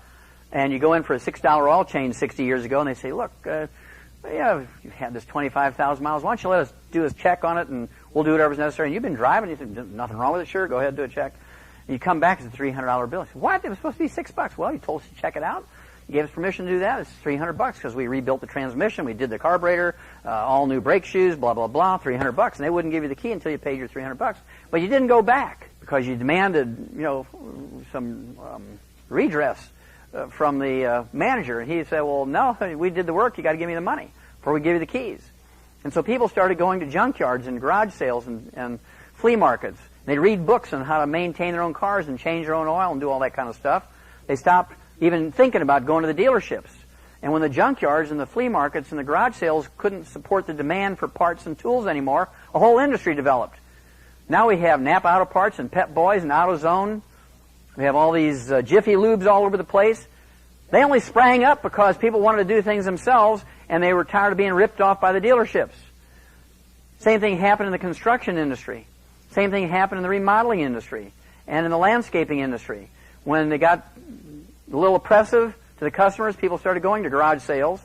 And you go in for a $6 oil change 60 years ago, and they say, look, you've had this 25,000 miles. Why don't you let us do a check on it, and we'll do whatever's necessary. And you've been driving. You think, nothing wrong with it? Sure, go ahead and do a check. And you come back, it's a $300 bill. You say, what? It was supposed to be $6. Well, you told us to check it out. You gave us permission to do that. It's $300 because we rebuilt the transmission, we did the carburetor, all new brake shoes, blah, blah, blah, $300. And they wouldn't give you the key until you paid your $300. But you didn't go back because you demanded, some redress from the manager. And he said, well, no, we did the work. You got to give me the money before we give you the keys. And so people started going to junkyards and garage sales and flea markets. They'd read books on how to maintain their own cars and change their own oil and do all that kind of stuff. They stopped even thinking about going to the dealerships. And when the junkyards and the flea markets and the garage sales couldn't support the demand for parts and tools anymore, a whole industry developed. Now we have Napa Auto Parts and Pep Boys and AutoZone. We have all these Jiffy Lubes all over the place. They only sprang up because people wanted to do things themselves and they were tired of being ripped off by the dealerships. Same thing happened in the construction industry. Same thing happened in the remodeling industry and in the landscaping industry. When they got a little oppressive to the customers, people started going to garage sales,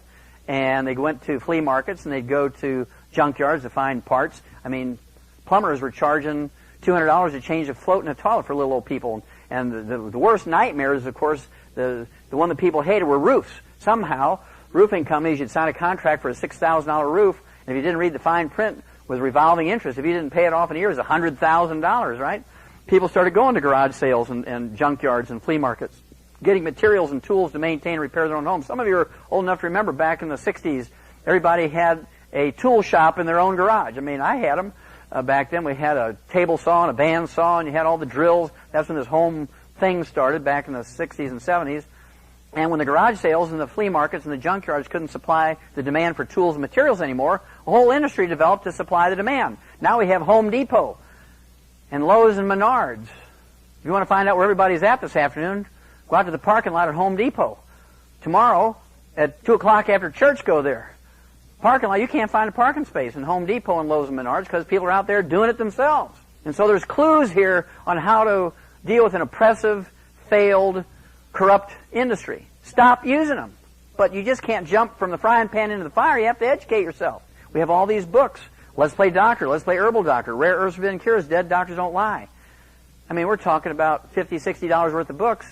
and they went to flea markets, and they'd go to junkyards to find parts. I mean, plumbers were charging $200 to change a float in a toilet for little old people. And the worst nightmares, of course, the one that people hated were roofs. Somehow, roofing companies, you'd sign a contract for a $6,000 roof, and if you didn't read the fine print with revolving interest, if you didn't pay it off in a year, it was $100,000, right? People started going to garage sales and junkyards and flea markets, getting materials and tools to maintain and repair their own homes. Some of you are old enough to remember back in the 60s, everybody had a tool shop in their own garage. I mean, I had them back then. We had a table saw and a band saw, and you had all the drills. That's when this home thing started back in the 60s and 70s. And when the garage sales and the flea markets and the junkyards couldn't supply the demand for tools and materials anymore, a whole industry developed to supply the demand. Now we have Home Depot and Lowe's and Menards. you want to find out where everybody's at this afternoon, go out to the parking lot at Home Depot. Tomorrow, at 2 o'clock after church, go there. Parking lot, you can't find a parking space in Home Depot and Lowe's and Menards because people are out there doing it themselves. And so there's clues here on how to deal with an oppressive, failed, corrupt industry. Stop using them. But you just can't jump from the frying pan into the fire. You have to educate yourself. We have all these books. Let's Play Doctor, Let's Play Herbal Doctor, Rare Earths Forbidden Cures, Dead Doctors Don't Lie. I mean, we're talking about $50, $60 worth of books.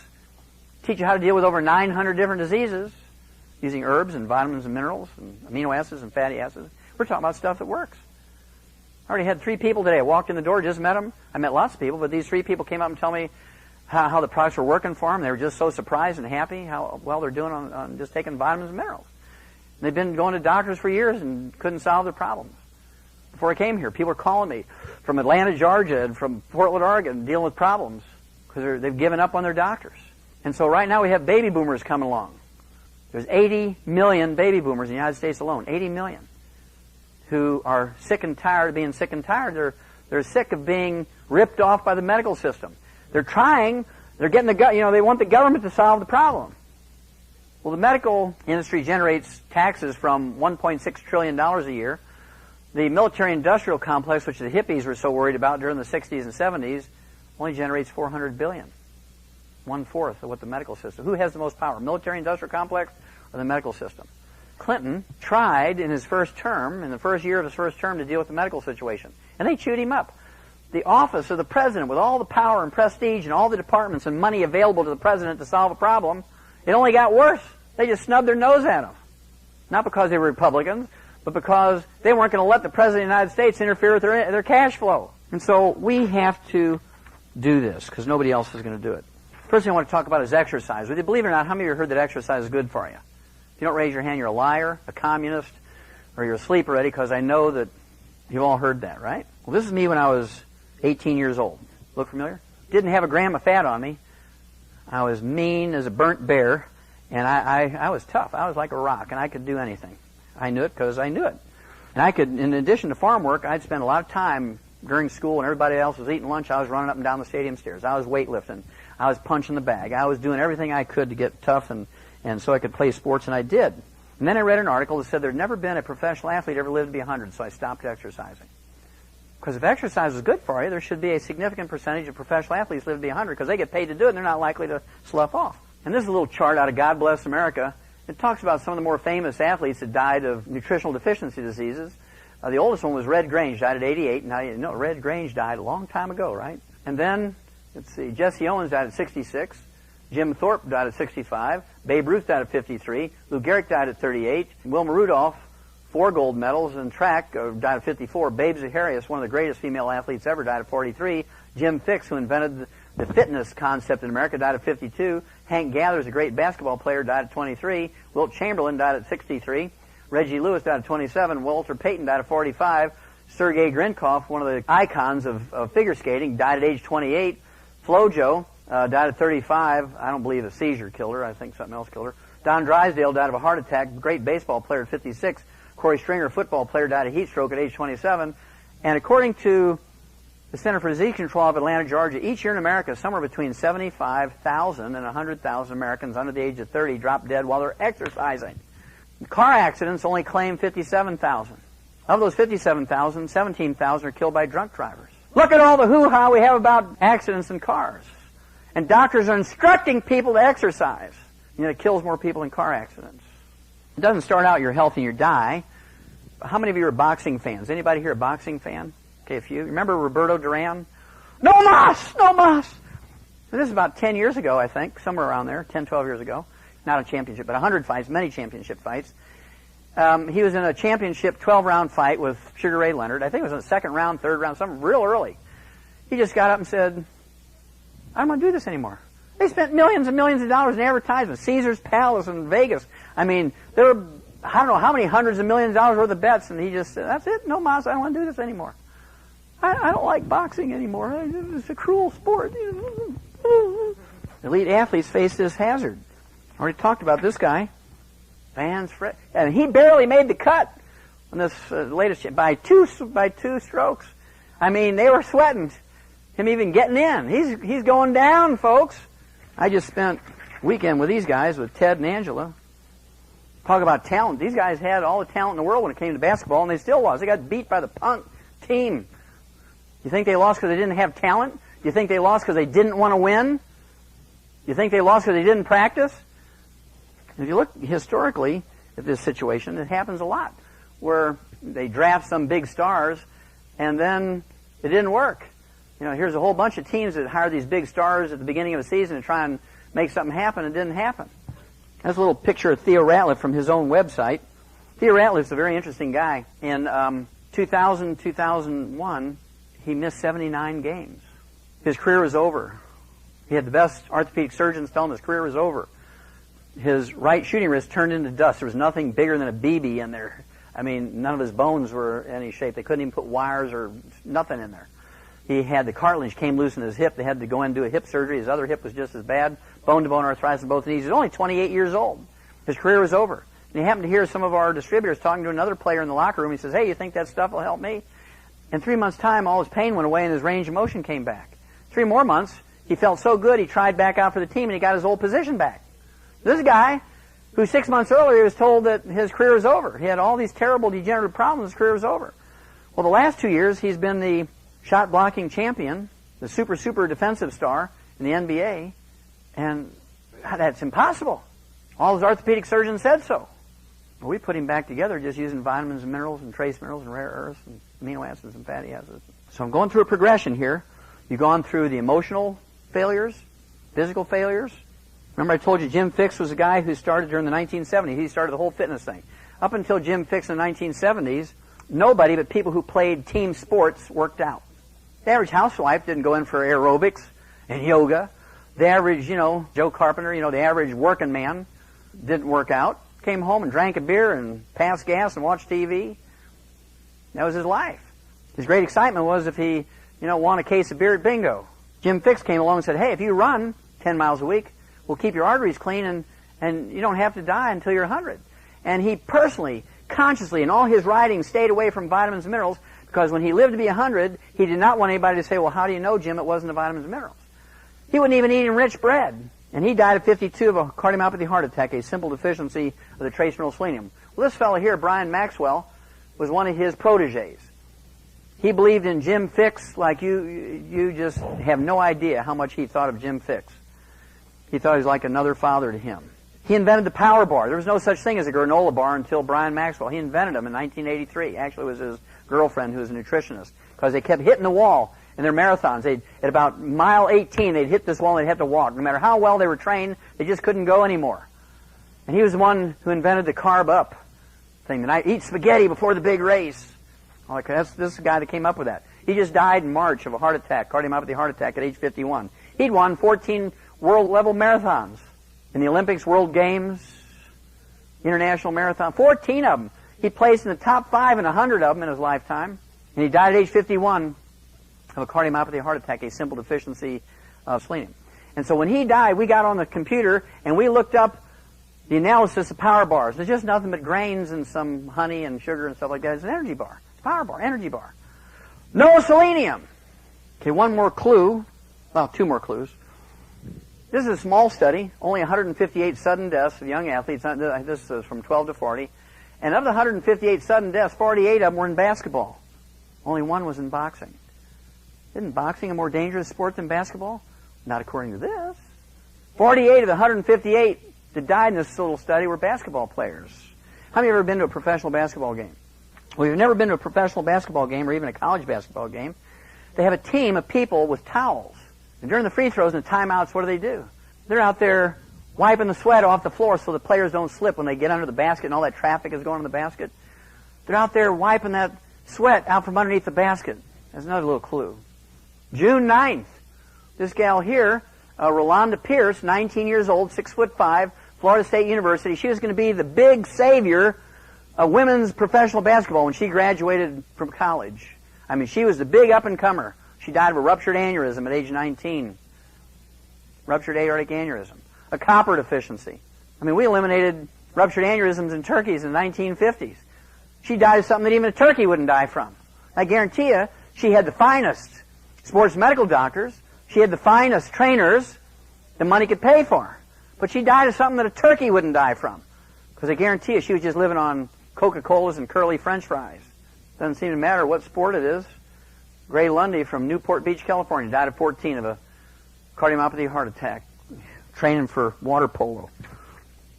Teach you how to deal with over 900 different diseases using herbs and vitamins and minerals and amino acids and fatty acids. We're talking about stuff that works. I already had 3 people today. I walked in the door, just met them. I met lots of people, but these 3 people came up and told me how the products were working for them. They were just so surprised and happy how well they're doing on just taking vitamins and minerals. And they've been going to doctors for years and couldn't solve their problems. Before I came here, people were calling me from Atlanta, Georgia, and from Portland, Oregon, dealing with problems because they've given up on their doctors. And so right now we have baby boomers coming along. There's 80 million baby boomers in the United States alone, 80 million, who are sick and tired of being sick and tired. They're sick of being ripped off by the medical system. They're getting they want the government to solve the problem. Well, the medical industry generates taxes from $1.6 trillion a year. The military-industrial complex, which the hippies were so worried about during the 60s and 70s, only generates $400 billion. 1/4 of what the medical system. Who has the most power, military-industrial complex or the medical system? Clinton tried in his first term, in the first year of his first term, to deal with the medical situation. And they chewed him up. The office of the president, with all the power and prestige and all the departments and money available to the president to solve a problem, it only got worse. They just snubbed their nose at him. Not because they were Republicans, but because they weren't going to let the President of the United States interfere with their cash flow. And so we have to do this, because nobody else is going to do it. First thing I want to talk about is exercise. Whether you believe it or not, how many of you have heard that exercise is good for you? If you don't raise your hand, you're a liar, a communist, or you're asleep already, because I know that you've all heard that, right? Well, this is me when I was 18 years old. Look familiar? Didn't have a gram of fat on me. I was mean as a burnt bear, and I was tough. I was like a rock, and I could do anything. I knew it because I knew it. And I could, in addition to farm work, I'd spend a lot of time during school when everybody else was eating lunch. I was running up and down the stadium stairs. I was weightlifting. I was punching the bag. I was doing everything I could to get tough and so I could play sports, and I did. And then I read an article that said there'd never been a professional athlete ever lived to be 100, so I stopped exercising. Because if exercise is good for you, there should be a significant percentage of professional athletes live to be 100 because they get paid to do it and they're not likely to slough off. And this is a little chart out of God Bless America. It talks about some of the more famous athletes that died of nutritional deficiency diseases. The oldest one was Red Grange, died at 88. Now, you know, Red Grange died a long time ago, right? And then, let's see, Jesse Owens died at 66. Jim Thorpe died at 65. Babe Ruth died at 53. Lou Gehrig died at 38. Wilma Rudolph, 4 gold medals in track, died at 54. Babe Zaharias, one of the greatest female athletes ever, died at 43. Jim Fixx, who invented the fitness concept in America, died at 52. Hank Gathers, a great basketball player, died at 23. Wilt Chamberlain died at 63. Reggie Lewis died at 27. Walter Payton died at 45. Sergei Grinkov, one of the icons of figure skating, died at age 28. Flojo died at 35. I don't believe a seizure killed her. I think something else killed her. Don Drysdale died of a heart attack. Great baseball player at 56. Corey Stringer, football player, died of heat stroke at age 27. And according to the Center for Disease Control of Atlanta, Georgia, each year in America, somewhere between 75,000 and 100,000 Americans under the age of 30 drop dead while they're exercising. Car accidents only claim 57,000. Of those 57,000, 17,000 are killed by drunk drivers. Look at all the hoo-ha we have about accidents in cars. And doctors are instructing people to exercise. Yet it kills more people in car accidents. It doesn't start out you're healthy and you die. How many of you are boxing fans? Anybody here a boxing fan? Okay, a few. Remember Roberto Duran? No mas! No mas! And this is about 10 years ago, I think, somewhere around there, 10, 12 years ago. Not a championship, but 100 fights, many championship fights. He was in a championship 12-round fight with Sugar Ray Leonard. I think it was in the second round, third round, something real early. He just got up and said, I don't want to do this anymore. They spent millions and millions of dollars in advertising. Caesar's Palace in Vegas. I mean, there were, I don't know how many hundreds of millions of dollars worth of bets, and he just said, that's it, no mas, I don't want to do this anymore. I don't like boxing anymore. It's a cruel sport. Elite athletes face this hazard. I already talked about this guy. And he barely made the cut on this latest by two strokes. I mean, they were sweating. him even getting in. He's going down, folks. I just spent a weekend with these guys, with Ted and Angela. Talk about talent. These guys had all the talent in the world when it came to basketball, and they still lost. They got beat by the punk team. You think they lost because they didn't have talent? You think they lost because they didn't want to win? You think they lost because they didn't practice? If you look historically at this situation, it happens a lot, where they draft some big stars, and then it didn't work. You know, here's a whole bunch of teams that hire these big stars at the beginning of a season to try and make something happen, and it didn't happen. That's a little picture of Theo Ratliff from his own website. Theo Ratliff's a very interesting guy. In 2000, 2001, he missed 79 games. His career was over. He had the best orthopedic surgeons tell him his career was over. His right shooting wrist turned into dust. There was nothing bigger than a BB in there. I mean, none of his bones were in any shape. They couldn't even put wires or nothing in there. He had the cartilage came loose in his hip. They had to go in and do a hip surgery. His other hip was just as bad. Bone-to-bone arthritis in both knees. He was only 28 years old. His career was over. And he happened to hear some of our distributors talking to another player in the locker room. He says, hey, you think that stuff will help me? In 3 months' time, all his pain went away and his range of motion came back. 3 more months, he felt so good, he tried back out for the team and he got his old position back. This guy, who 6 months earlier was told that his career was over. He had all these terrible degenerative problems, his career was over. Well, the last 2 years, he's been the shot blocking champion, the super defensive star in the NBA, and that's impossible. All his orthopedic surgeons said so. Well, we put him back together just using vitamins and minerals and trace minerals and rare earths and amino acids and fatty acids. So I'm going through a progression here. You've gone through the emotional failures, physical failures. Remember I told you Jim Fixx was a guy who started during the 1970s. He started the whole fitness thing. Up until Jim Fixx in the 1970s, nobody but people who played team sports worked out. The average housewife didn't go in for aerobics and yoga. The average, Joe Carpenter, the average working man didn't work out. Came home and drank a beer and passed gas and watched TV. That was his life. His great excitement was if he, won a case of beer at bingo. Jim Fixx came along and said, hey, if you run 10 miles a week, we'll keep your arteries clean and you don't have to die until you're 100. And he personally, consciously, in all his writings, stayed away from vitamins and minerals because when he lived to be 100, he did not want anybody to say, well, how do you know, Jim, it wasn't the vitamins and minerals? He wouldn't even eat enriched bread. And he died at 52 of a cardiomyopathy heart attack, a simple deficiency of the trace mineral selenium. Well, this fellow here, Brian Maxwell, was one of his proteges. He believed in Jim Fixx like you just have no idea how much he thought of Jim Fixx. He thought he was like another father to him. He invented the power bar. There was no such thing as a granola bar until Brian Maxwell. He invented them in 1983. Actually, it was his girlfriend who was a nutritionist because they kept hitting the wall in their marathons. At about mile 18, they'd hit this wall and they'd have to walk. No matter how well they were trained, they just couldn't go anymore. And he was the one who invented the carb up thing. The night, eat spaghetti before the big race. This is the guy that came up with that. He just died in March of a heart attack, cardiomyopathy heart attack at age 51. He'd won 14 world-level marathons in the Olympics, World Games, International Marathon, 14 of them. He placed in the top 5 in 100 of them in his lifetime. And he died at age 51 of a cardiomyopathy heart attack, a simple deficiency of selenium. And so when he died, we got on the computer and we looked up the analysis of power bars. There's just nothing but grains and some honey and sugar and stuff like that. It's an energy bar. It's a power bar, energy bar. No selenium. Okay, one more clue. Well, 2 more clues. This is a small study, only 158 sudden deaths of young athletes. This is from 12 to 40. And of the 158 sudden deaths, 48 of them were in basketball. Only 1 was in boxing. Isn't boxing a more dangerous sport than basketball? Not according to this. 48 of the 158 that died in this little study were basketball players. How many have ever been to a professional basketball game? Well, if you've never been to a professional basketball game or even a college basketball game, they have a team of people with towels. And during the free throws and the timeouts, what do? They're out there wiping the sweat off the floor so the players don't slip when they get under the basket and all that traffic is going in the basket. They're out there wiping that sweat out from underneath the basket. That's another little clue. June 9th, this gal here, Rolanda Pierce, 19 years old, 6'5", Florida State University. She was going to be the big savior of women's professional basketball when she graduated from college. I mean, she was the big up-and-comer. She died of a ruptured aneurysm at age 19. Ruptured aortic aneurysm. A copper deficiency. I mean, we eliminated ruptured aneurysms in turkeys in the 1950s. She died of something that even a turkey wouldn't die from. I guarantee you, she had the finest Sports medical doctors, she had the finest trainers the money could pay for. But she died of something that a turkey wouldn't die from. Because I guarantee you she was just living on Coca-Colas and curly French fries. Doesn't seem to matter what sport it is. Gray Lundy from Newport Beach, California, died at 14 of a cardiomyopathy heart attack, training for water polo.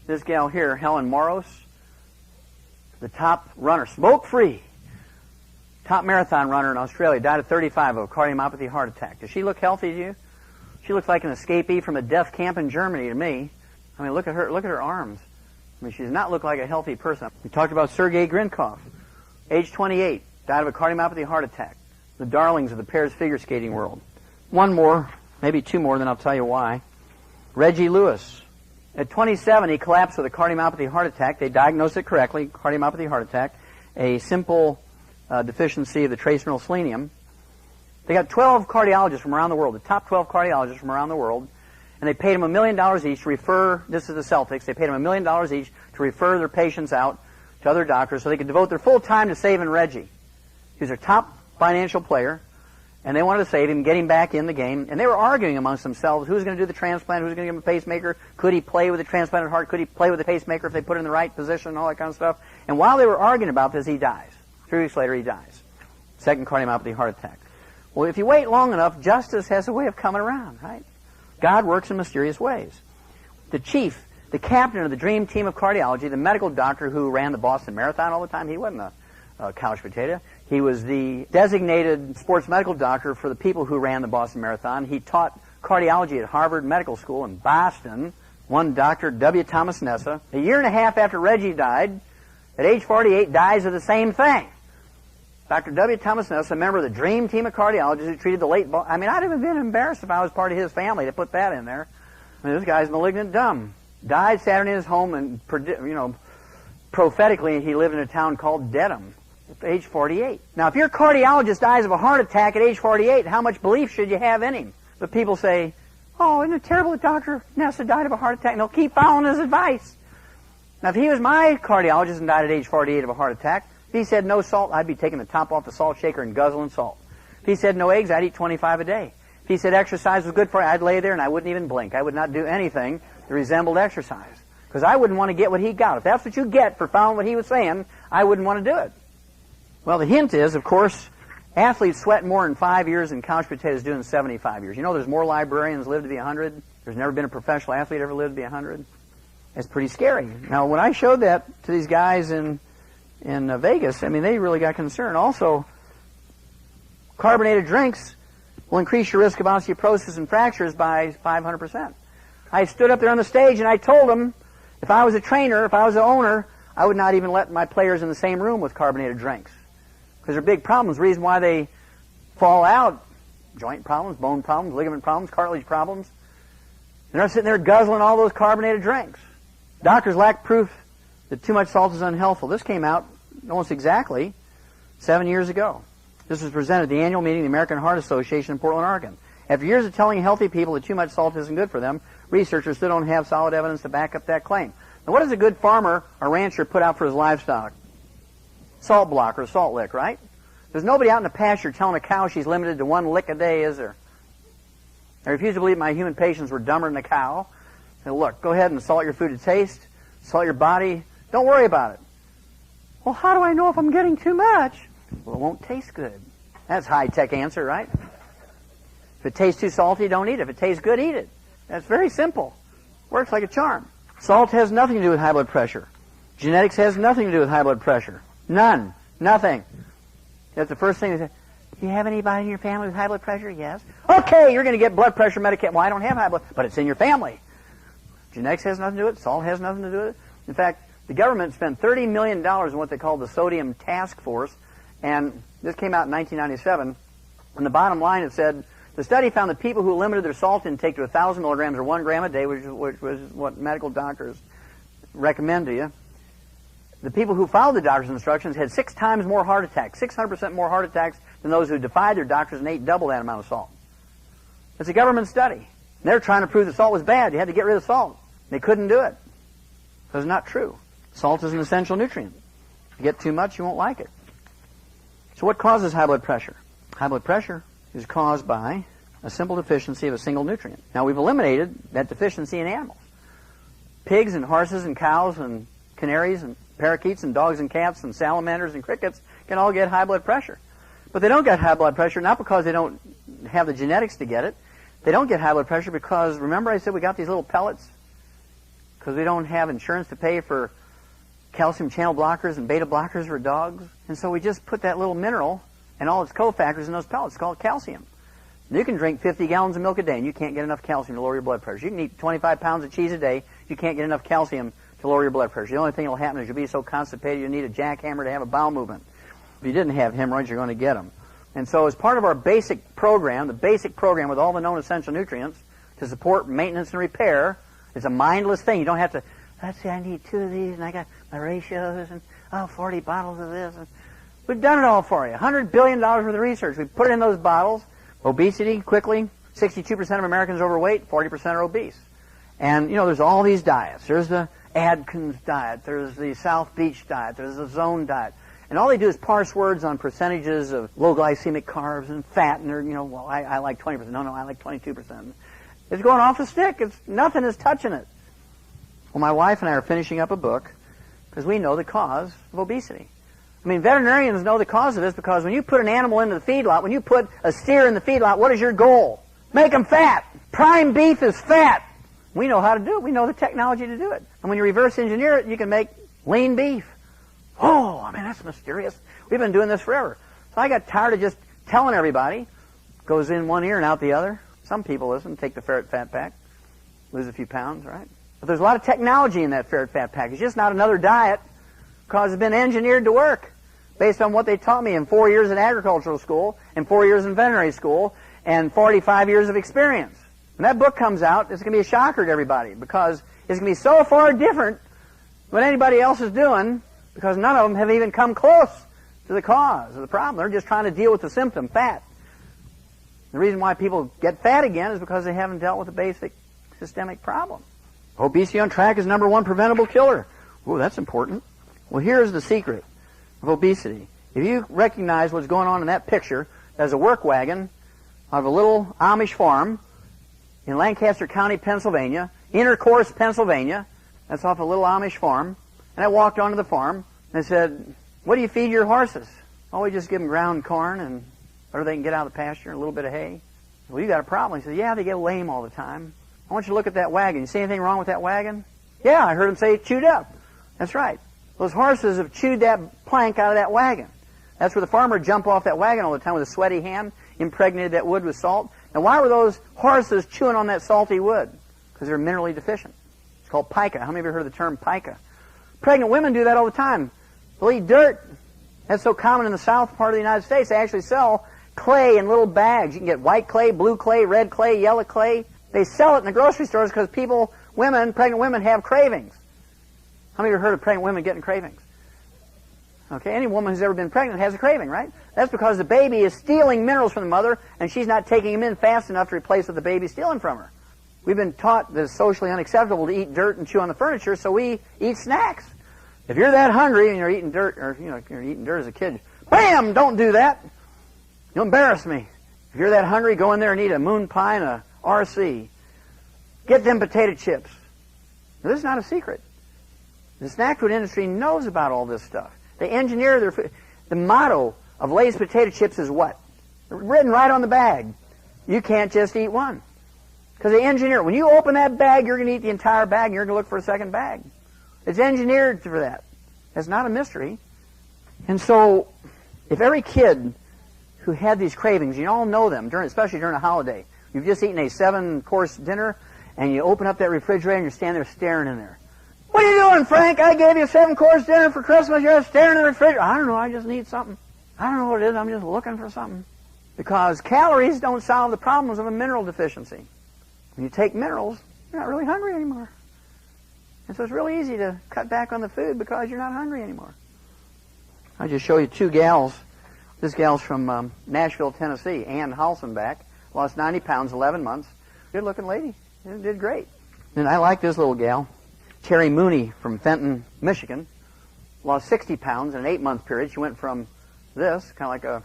This gal here, Helen Moros, the top runner, smoke-free, top marathon runner in Australia, died at 35 of a cardiomyopathy heart attack. Does she look healthy to you? She looks like an escapee from a death camp in Germany to me. I mean, look at her arms. I mean, she does not look like a healthy person. We talked about Sergei Grinkov, age 28, died of a cardiomyopathy heart attack. The darlings of the pairs figure skating world. One more, maybe two more, then I'll tell you why. Reggie Lewis. At 27, he collapsed with a cardiomyopathy heart attack. They diagnosed it correctly, cardiomyopathy heart attack, a simple deficiency of the trace mineral selenium. They got 12 cardiologists from around the world, the top 12 cardiologists from around the world, and they paid them $1 million each to refer, this is the Celtics, they paid them $1 million each to refer their patients out to other doctors so they could devote their full time to saving Reggie. He was their top financial player, and they wanted to save him, get him back in the game, and they were arguing amongst themselves who's going to do the transplant, who's going to give him a pacemaker, could he play with a transplanted heart, could he play with a pacemaker if they put it in the right position, and all that kind of stuff. And while they were arguing about this, he dies. 3 weeks later, he dies. Second cardiomyopathy heart attack. Well, if you wait long enough, justice has a way of coming around, right? God works in mysterious ways. The chief, the captain of the dream team of cardiology, the medical doctor who ran the Boston Marathon all the time, he wasn't a couch potato. He was the designated sports medical doctor for the people who ran the Boston Marathon. He taught cardiology at Harvard Medical School in Boston. One Dr. W. Thomas Nessa, a year and a half after Reggie died, at age 48, dies of the same thing. Dr. W. Thomas Nessa, a member of the dream team of cardiologists who treated the late... I mean, I'd have been embarrassed if I was part of his family to put that in there. I mean, this guy's malignant dumb. Died Saturday in his home, and, prophetically, he lived in a town called Dedham at age 48. Now, if your cardiologist dies of a heart attack at age 48, how much belief should you have in him? But people say, oh, isn't it terrible that Dr. Nessa died of a heart attack? And they'll keep following his advice. Now, if he was my cardiologist and died at age 48 of a heart attack, if he said no salt, I'd be taking the top off the salt shaker and guzzling salt. If he said no eggs, I'd eat 25 a day. If he said exercise was good for you, I'd lay there and I wouldn't even blink. I would not do anything that resembled exercise. Because I wouldn't want to get what he got. If that's what you get for following what he was saying, I wouldn't want to do it. Well, the hint is, of course, athletes sweat more in 5 years than couch potatoes do in 75 years. You know there's more librarians live to be 100? There's never been a professional athlete ever lived to be 100? It's pretty scary. Now, when I showed that to these guys in Vegas, I mean, they really got concerned. Also, carbonated drinks will increase your risk of osteoporosis and fractures by 500%. I stood up there on the stage and I told them, if I was a trainer, if I was an owner, I would not even let my players in the same room with carbonated drinks. Because they're big problems. The reason why they fall out, joint problems, bone problems, ligament problems, cartilage problems. They're not sitting there guzzling all those carbonated drinks. Doctors lack proof that too much salt is unhealthful. This came out almost exactly 7 years ago. This was presented at the annual meeting of the American Heart Association in Portland, Oregon. After years of telling healthy people that too much salt isn't good for them, researchers still don't have solid evidence to back up that claim. Now, what does a good farmer or rancher put out for his livestock? Salt block or salt lick, right? There's nobody out in the pasture telling a cow she's limited to 1 lick a day, is there? I refuse to believe my human patients were dumber than the cow. Say, look, go ahead and salt your food to taste, salt your body. Don't worry about it. Well, how do I know if I'm getting too much? Well, it won't taste good. That's a high-tech answer, right? If it tastes too salty, don't eat it. If it tastes good, eat it. That's very simple. Works like a charm. Salt has nothing to do with high blood pressure. Genetics has nothing to do with high blood pressure. None. Nothing. That's the first thing they say. Do you have anybody in your family with high blood pressure? Yes. Okay, you're going to get blood pressure medication. Well, I don't have high blood, but it's in your family. Genetics has nothing to do with it. Salt has nothing to do with it. In fact, the government spent $30 million in what they call the Sodium Task Force, and this came out in 1997. And the bottom line, it said, the study found that people who limited their salt intake to 1,000 milligrams or 1 gram a day, which was what medical doctors recommend to you, the people who followed the doctor's instructions had 6 times more heart attacks, 600% more heart attacks than those who defied their doctors and ate double that amount of salt. It's a government study. They're trying to prove that salt was bad. You had to get rid of salt. They couldn't do it. Because it's not true. Salt is an essential nutrient. If you get too much, you won't like it. So what causes high blood pressure? High blood pressure is caused by a simple deficiency of a single nutrient. Now, we've eliminated that deficiency in animals. Pigs and horses and cows and canaries and parakeets and dogs and cats and salamanders and crickets can all get high blood pressure. But they don't get high blood pressure not because they don't have the genetics to get it. They don't get high blood pressure because, remember I said we got these little pellets? Because we don't have insurance to pay for calcium channel blockers and beta blockers for dogs. And so we just put that little mineral and all its cofactors in those pellets called calcium. You can drink 50 gallons of milk a day and you can't get enough calcium to lower your blood pressure. You can eat 25 pounds of cheese a day, you can't get enough calcium to lower your blood pressure. The only thing that will happen is you'll be so constipated you'll need a jackhammer to have a bowel movement. If you didn't have hemorrhoids, you're going to get them. And so as part of our basic program, the basic program with all the known essential nutrients to support maintenance and repair, it's a mindless thing. You don't have to, let's see, I need 2 of these and I got my ratios and 40 bottles of this. And we've done it all for you. $100 billion worth of research. We put it in those bottles. Obesity, quickly, 62% of Americans are overweight, 40% are obese. And, there's all these diets. There's the Atkins diet. There's the South Beach diet. There's the Zone diet. And all they do is parse words on percentages of low glycemic carbs and fat. And they're, I like 20%. No, I like 22%. It's going off the stick. Nothing is touching it. Well, my wife and I are finishing up a book because we know the cause of obesity. I mean, veterinarians know the cause of this because when you put an animal into the feedlot, when you put a steer in the feedlot, what is your goal? Make them fat. Prime beef is fat. We know how to do it. We know the technology to do it. And when you reverse engineer it, you can make lean beef. Oh, I mean, that's mysterious. We've been doing this forever. So I got tired of just telling everybody. Goes in one ear and out the other. Some people listen, take the ferret fat pack, lose a few pounds, right? But there's a lot of technology in that ferret fat pack. It's just not another diet because it's been engineered to work based on what they taught me in 4 years in agricultural school and 4 years in veterinary school and 45 years of experience. When that book comes out, it's going to be a shocker to everybody because it's going to be so far different than what anybody else is doing because none of them have even come close to the cause of the problem. They're just trying to deal with the symptom, fat. The reason why people get fat again is because they haven't dealt with the basic systemic problem. Obesity on track is #1 preventable killer. Ooh, that's important. Well, here's the secret of obesity. If you recognize what's going on in that picture, there's a work wagon of a little Amish farm in Lancaster County, Pennsylvania, Intercourse, Pennsylvania. That's off a little Amish farm. And I walked onto the farm and I said, what do you feed your horses? Oh, we just give them ground corn and or they can get out of the pasture and a little bit of hay. Well, you got a problem. He said, yeah, they get lame all the time. I want you to look at that wagon. You see anything wrong with that wagon? Yeah, I heard him say it chewed up. That's right. Those horses have chewed that plank out of that wagon. That's where the farmer would jump off that wagon all the time with a sweaty hand, impregnated that wood with salt. Now, why were those horses chewing on that salty wood? Because they're minerally deficient. It's called pica. How many of you heard of the term pica? Pregnant women do that all the time. They'll eat dirt. That's so common in the south part of the United States. They actually sell clay in little bags. You can get white clay, blue clay, red clay, yellow clay. They sell it in the grocery stores because pregnant women have cravings. How many of you heard of pregnant women getting cravings? Okay, any woman who's ever been pregnant has a craving, right? That's because the baby is stealing minerals from the mother and she's not taking them in fast enough to replace what the baby's stealing from her. We've been taught that it's socially unacceptable to eat dirt and chew on the furniture, so we eat snacks. If you're that hungry and you're eating dirt, or you're eating dirt as a kid, bam! Don't do that. You'll embarrass me. If you're that hungry, go in there and eat a moon pie and a RC. Get them potato chips. Now, this is not a secret. The snack food industry knows about all this stuff. They engineer their food. The motto of Lay's potato chips is what? Written right on the bag. You can't just eat one. Because they engineer it. When you open that bag, you're going to eat the entire bag and you're going to look for a second bag. It's engineered for that. It's not a mystery. And so, if every kid who had these cravings, you all know them, especially during a holiday, you've just eaten a 7-course dinner, and you open up that refrigerator and you're standing there staring in there. What are you doing, Frank? I gave you a 7-course dinner for Christmas. You're staring in the refrigerator. I don't know. I just need something. I don't know what it is. I'm just looking for something. Because calories don't solve the problems of a mineral deficiency. When you take minerals, you're not really hungry anymore. And so it's really easy to cut back on the food because you're not hungry anymore. I'll just show you 2 gals. This gal's from Nashville, Tennessee. Ann Halsenbach. Lost 90 pounds, 11 months. Good-looking lady. Did great. And I like this little gal. Terry Mooney from Fenton, Michigan. Lost 60 pounds in an 8-month period. She went from this, kind of like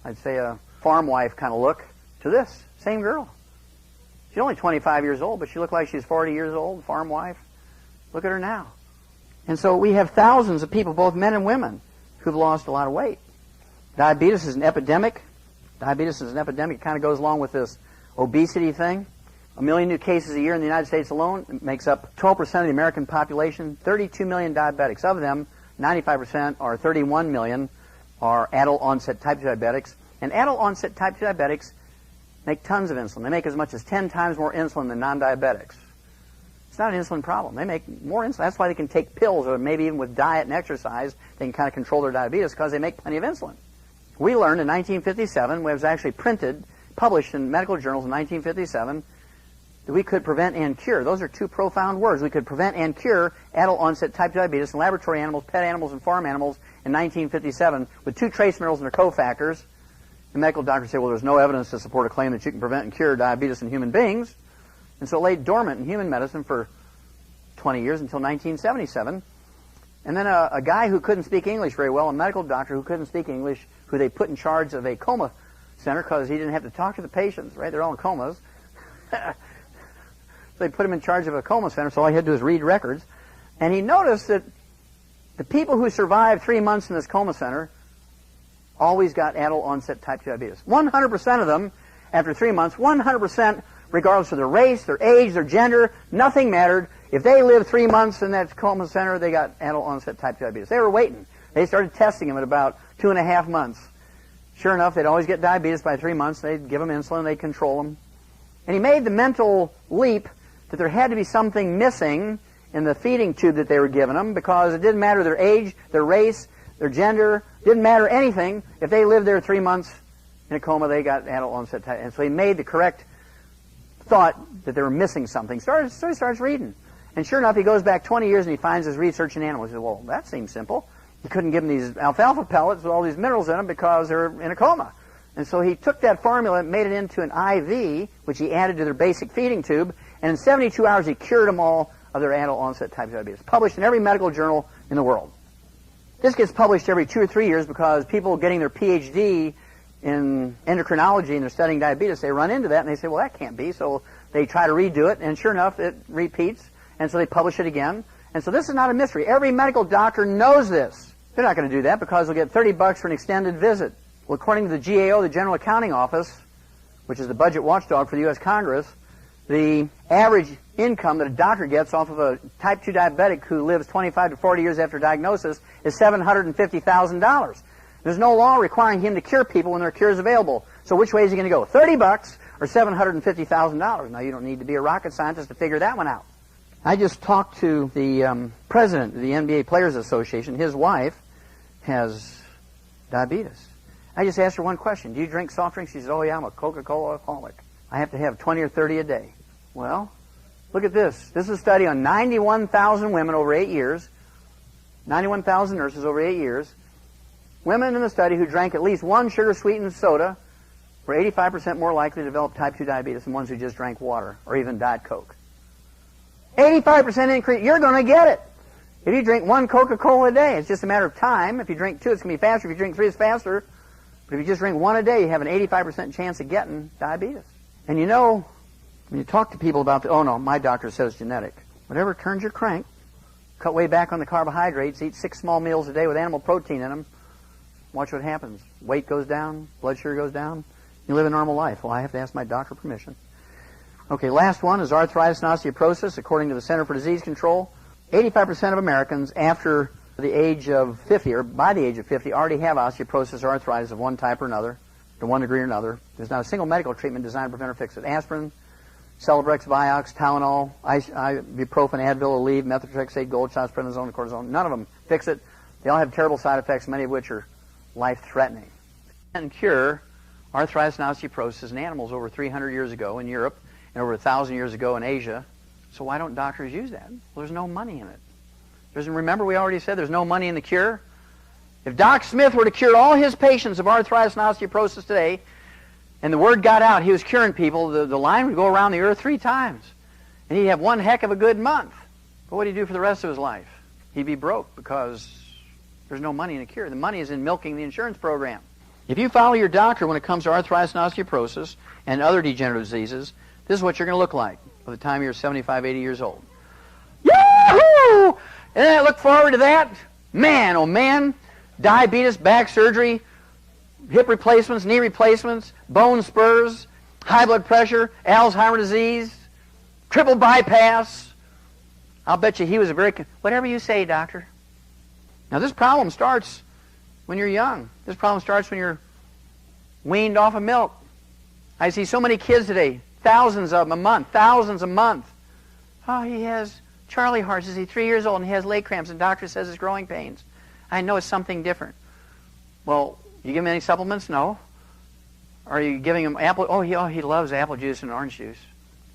I'd say a farm wife kind of look to this same girl. She's only 25 years old, but she looked like she's 40 years old, farm wife. Look at her now. And so we have thousands of people, both men and women, who've lost a lot of weight. Diabetes is an epidemic. Diabetes is an epidemic. It kind of goes along with this obesity thing. 1 million new cases a year in the United States alone. It makes up 12% of the American population. 32 million diabetics. Of them, 95% or 31 million are adult onset type 2 diabetics. And adult onset type 2 diabetics make tons of insulin. They make as much as 10 times more insulin than non-diabetics. It's not an insulin problem. They make more insulin. That's why they can take pills, or maybe even with diet and exercise, they can kind of control their diabetes because they make plenty of insulin. We learned in 1957, when it was actually printed, published in medical journals in 1957, that we could prevent and cure. Those are two profound words. We could prevent and cure adult onset type 2 diabetes in laboratory animals, pet animals, and farm animals in 1957 with 2 trace minerals and their cofactors. The medical doctors say, well, there's no evidence to support a claim that you can prevent and cure diabetes in human beings. And so it lay dormant in human medicine for 20 years until 1977. And then a guy who couldn't speak English very well, a medical doctor who couldn't speak English, who they put in charge of a coma center because he didn't have to talk to the patients, right? They're all in comas. So they put him in charge of a coma center, so all he had to do was read records. And he noticed that the people who survived 3 months in this coma center always got adult onset type 2 diabetes. 100% of them, after 3 months, 100%, regardless of their race, their age, their gender, nothing mattered. If they lived 3 months in that coma center, they got adult onset type 2 diabetes. They were waiting. They started testing them at about 2.5 months. Sure enough, they'd always get diabetes by 3 months. They'd give them insulin. They'd control them. And he made the mental leap that there had to be something missing in the feeding tube that they were giving them, because it didn't matter their age, their race, their gender, didn't matter anything. If they lived there 3 months in a coma, they got adult onset type. And so he made the correct thought that they were missing something. So he starts reading. And sure enough, he goes back 20 years and he finds his research in animals. He says, well, that seems simple. He couldn't give them these alfalfa pellets with all these minerals in them because they're in a coma. And so he took that formula and made it into an IV, which he added to their basic feeding tube, and in 72 hours he cured them all of their adult onset type 2 diabetes. Published in every medical journal in the world. This gets published every 2 or 3 years because people getting their PhD in endocrinology and they're studying diabetes, they run into that and they say, well, that can't be. So they try to redo it, and sure enough, it repeats, and so they publish it again. And so this is not a mystery. Every medical doctor knows this. They're not going to do that because they'll get $30 for an extended visit. Well, according to the GAO, the General Accounting Office, which is the budget watchdog for the U.S. Congress, the average income that a doctor gets off of a type 2 diabetic who lives 25 to 40 years after diagnosis is $750,000. There's no law requiring him to cure people when there are cures available. So which way is he going to go, $30 or $750,000? Now, you don't need to be a rocket scientist to figure that one out. I just talked to the president of the NBA Players Association. His wife has diabetes. I just asked her one question. Do you drink soft drinks? She said, oh, yeah, I'm a Coca-Cola alcoholic. I have to have 20 or 30 a day. Well, look at this. This is a study on 91,000 women over 8 years, 91,000 nurses over 8 years. Women in the study who drank at least one sugar-sweetened soda were 85% more likely to develop type 2 diabetes than ones who just drank water or even Diet Coke. 85% increase. You're going to get it. If you drink one Coca-Cola a day, it's just a matter of time. If you drink 2, it's going to be faster. If you drink 3, it's faster. But if you just drink 1 a day, you have an 85% chance of getting diabetes. And you know, when you talk to people about oh no, my doctor says genetic. Whatever turns your crank, cut way back on the carbohydrates, eat 6 small meals a day with animal protein in them. Watch what happens. Weight goes down, blood sugar goes down. You live a normal life. Well, I have to ask my doctor permission. Okay, last one is arthritis and osteoporosis. According to the Center for Disease Control, 85% of Americans after the age of 50, or by the age of 50, already have osteoporosis or arthritis of one type or another, to one degree or another. There's not a single medical treatment designed to prevent or fix it. Aspirin, Celebrex, Vioxx, Tylenol, ibuprofen, Advil, Aleve, methotrexate, gold shots, prednisone, cortisone. None of them fix it. They all have terrible side effects, many of which are life-threatening. And cure arthritis and osteoporosis in animals over 300 years ago in Europe and over 1,000 years ago in Asia. So why don't doctors use that? Well, there's no money in it. Remember, we already said there's no money in the cure? If Doc Smith were to cure all his patients of arthritis and osteoporosis today, and the word got out, he was curing people, the line would go around the earth 3 times. And he'd have one heck of a good month. But what would he do for the rest of his life? He'd be broke because there's no money in the cure. The money is in milking the insurance program. If you follow your doctor when it comes to arthritis and osteoporosis and other degenerative diseases, this is what you're going to look like by the time you're 75, 80 years old. Yahoo! And then I look forward to that. Man, oh man, diabetes, back surgery, hip replacements, knee replacements, bone spurs, high blood pressure, Alzheimer's disease, triple bypass. I'll bet you he was a very... Whatever you say, doctor. Now this problem starts when you're young. This problem starts when you're weaned off of milk. I see so many kids today, thousands of them a month, thousands a month. Oh, he has Charlie horse. Is he 3 years old and he has leg cramps and the doctor says it's growing pains? I know it's something different. Well, you give him any supplements? No. Are you giving him apple? Oh, he loves apple juice and orange juice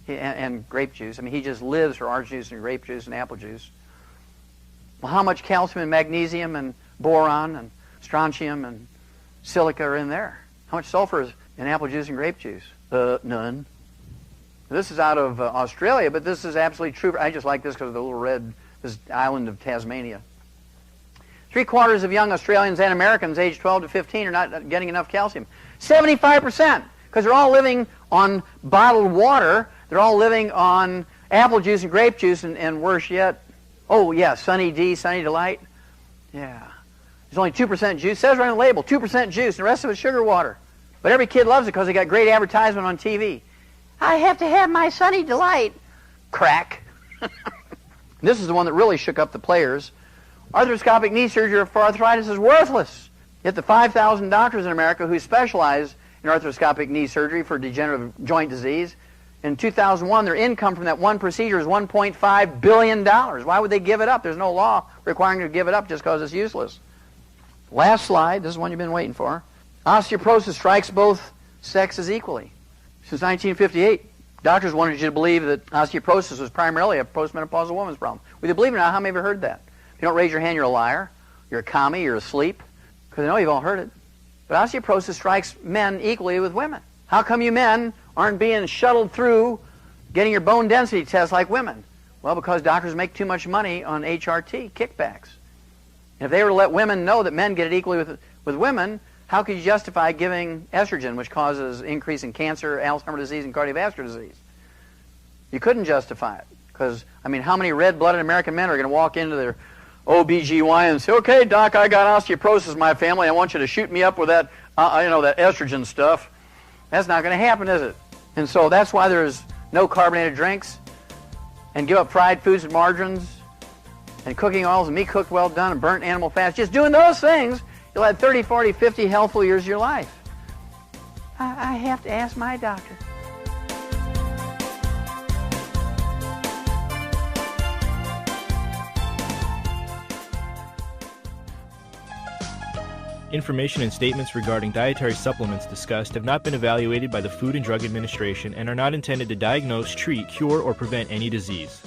and grape juice. I mean, he just lives for orange juice and grape juice and apple juice. Well, how much calcium and magnesium and boron and strontium and silica are in there? How much sulfur is in apple juice and grape juice? None. This is out of Australia, but this is absolutely true. I just like this because of the little red, this island of Tasmania. 3/4 of young Australians and Americans aged 12 to 15 are not getting enough calcium. 75%, because they're all living on bottled water. They're all living on apple juice and grape juice, and worse yet, oh yeah, Sunny D, Sunny Delight. Yeah. There's only 2% juice. It says right on the label, 2% juice, and the rest of it's sugar water. But every kid loves it because they got great advertisement on TV. I have to have my Sunny Delight. Crack. This is the one that really shook up the players. Arthroscopic knee surgery for arthritis is worthless. Yet the 5,000 doctors in America who specialize in arthroscopic knee surgery for degenerative joint disease, in 2001, their income from that one procedure is $1.5 billion. Why would they give it up? There's no law requiring them to give it up just because it's useless. Last slide. This is one you've been waiting for. Osteoporosis strikes both sexes equally. Since 1958, doctors wanted you to believe that osteoporosis was primarily a postmenopausal woman's problem. Whether you believe it or not, how many of you have heard that? If you don't raise your hand, you're a liar. You're a commie. You're asleep. Because I know you've all heard it. But osteoporosis strikes men equally with women. How come you men aren't being shuttled through getting your bone density test like women? Well, because doctors make too much money on HRT, kickbacks. And if they were to let women know that men get it equally with women, how could you justify giving estrogen, which causes increase in cancer, Alzheimer's disease, and cardiovascular disease? You couldn't justify it. Because, I mean, how many red-blooded American men are going to walk into their OBGYN and say, okay, doc, I got osteoporosis in my family. I want you to shoot me up with that, that estrogen stuff. That's not going to happen, is it? And so that's why there's no carbonated drinks, and give up fried foods and margarines, and cooking oils and meat cooked well done, and burnt animal fats. Just doing those things, you'll have 30, 40, 50 healthful years of your life. I have to ask my doctor. Information and statements regarding dietary supplements discussed have not been evaluated by the Food and Drug Administration and are not intended to diagnose, treat, cure, or prevent any disease.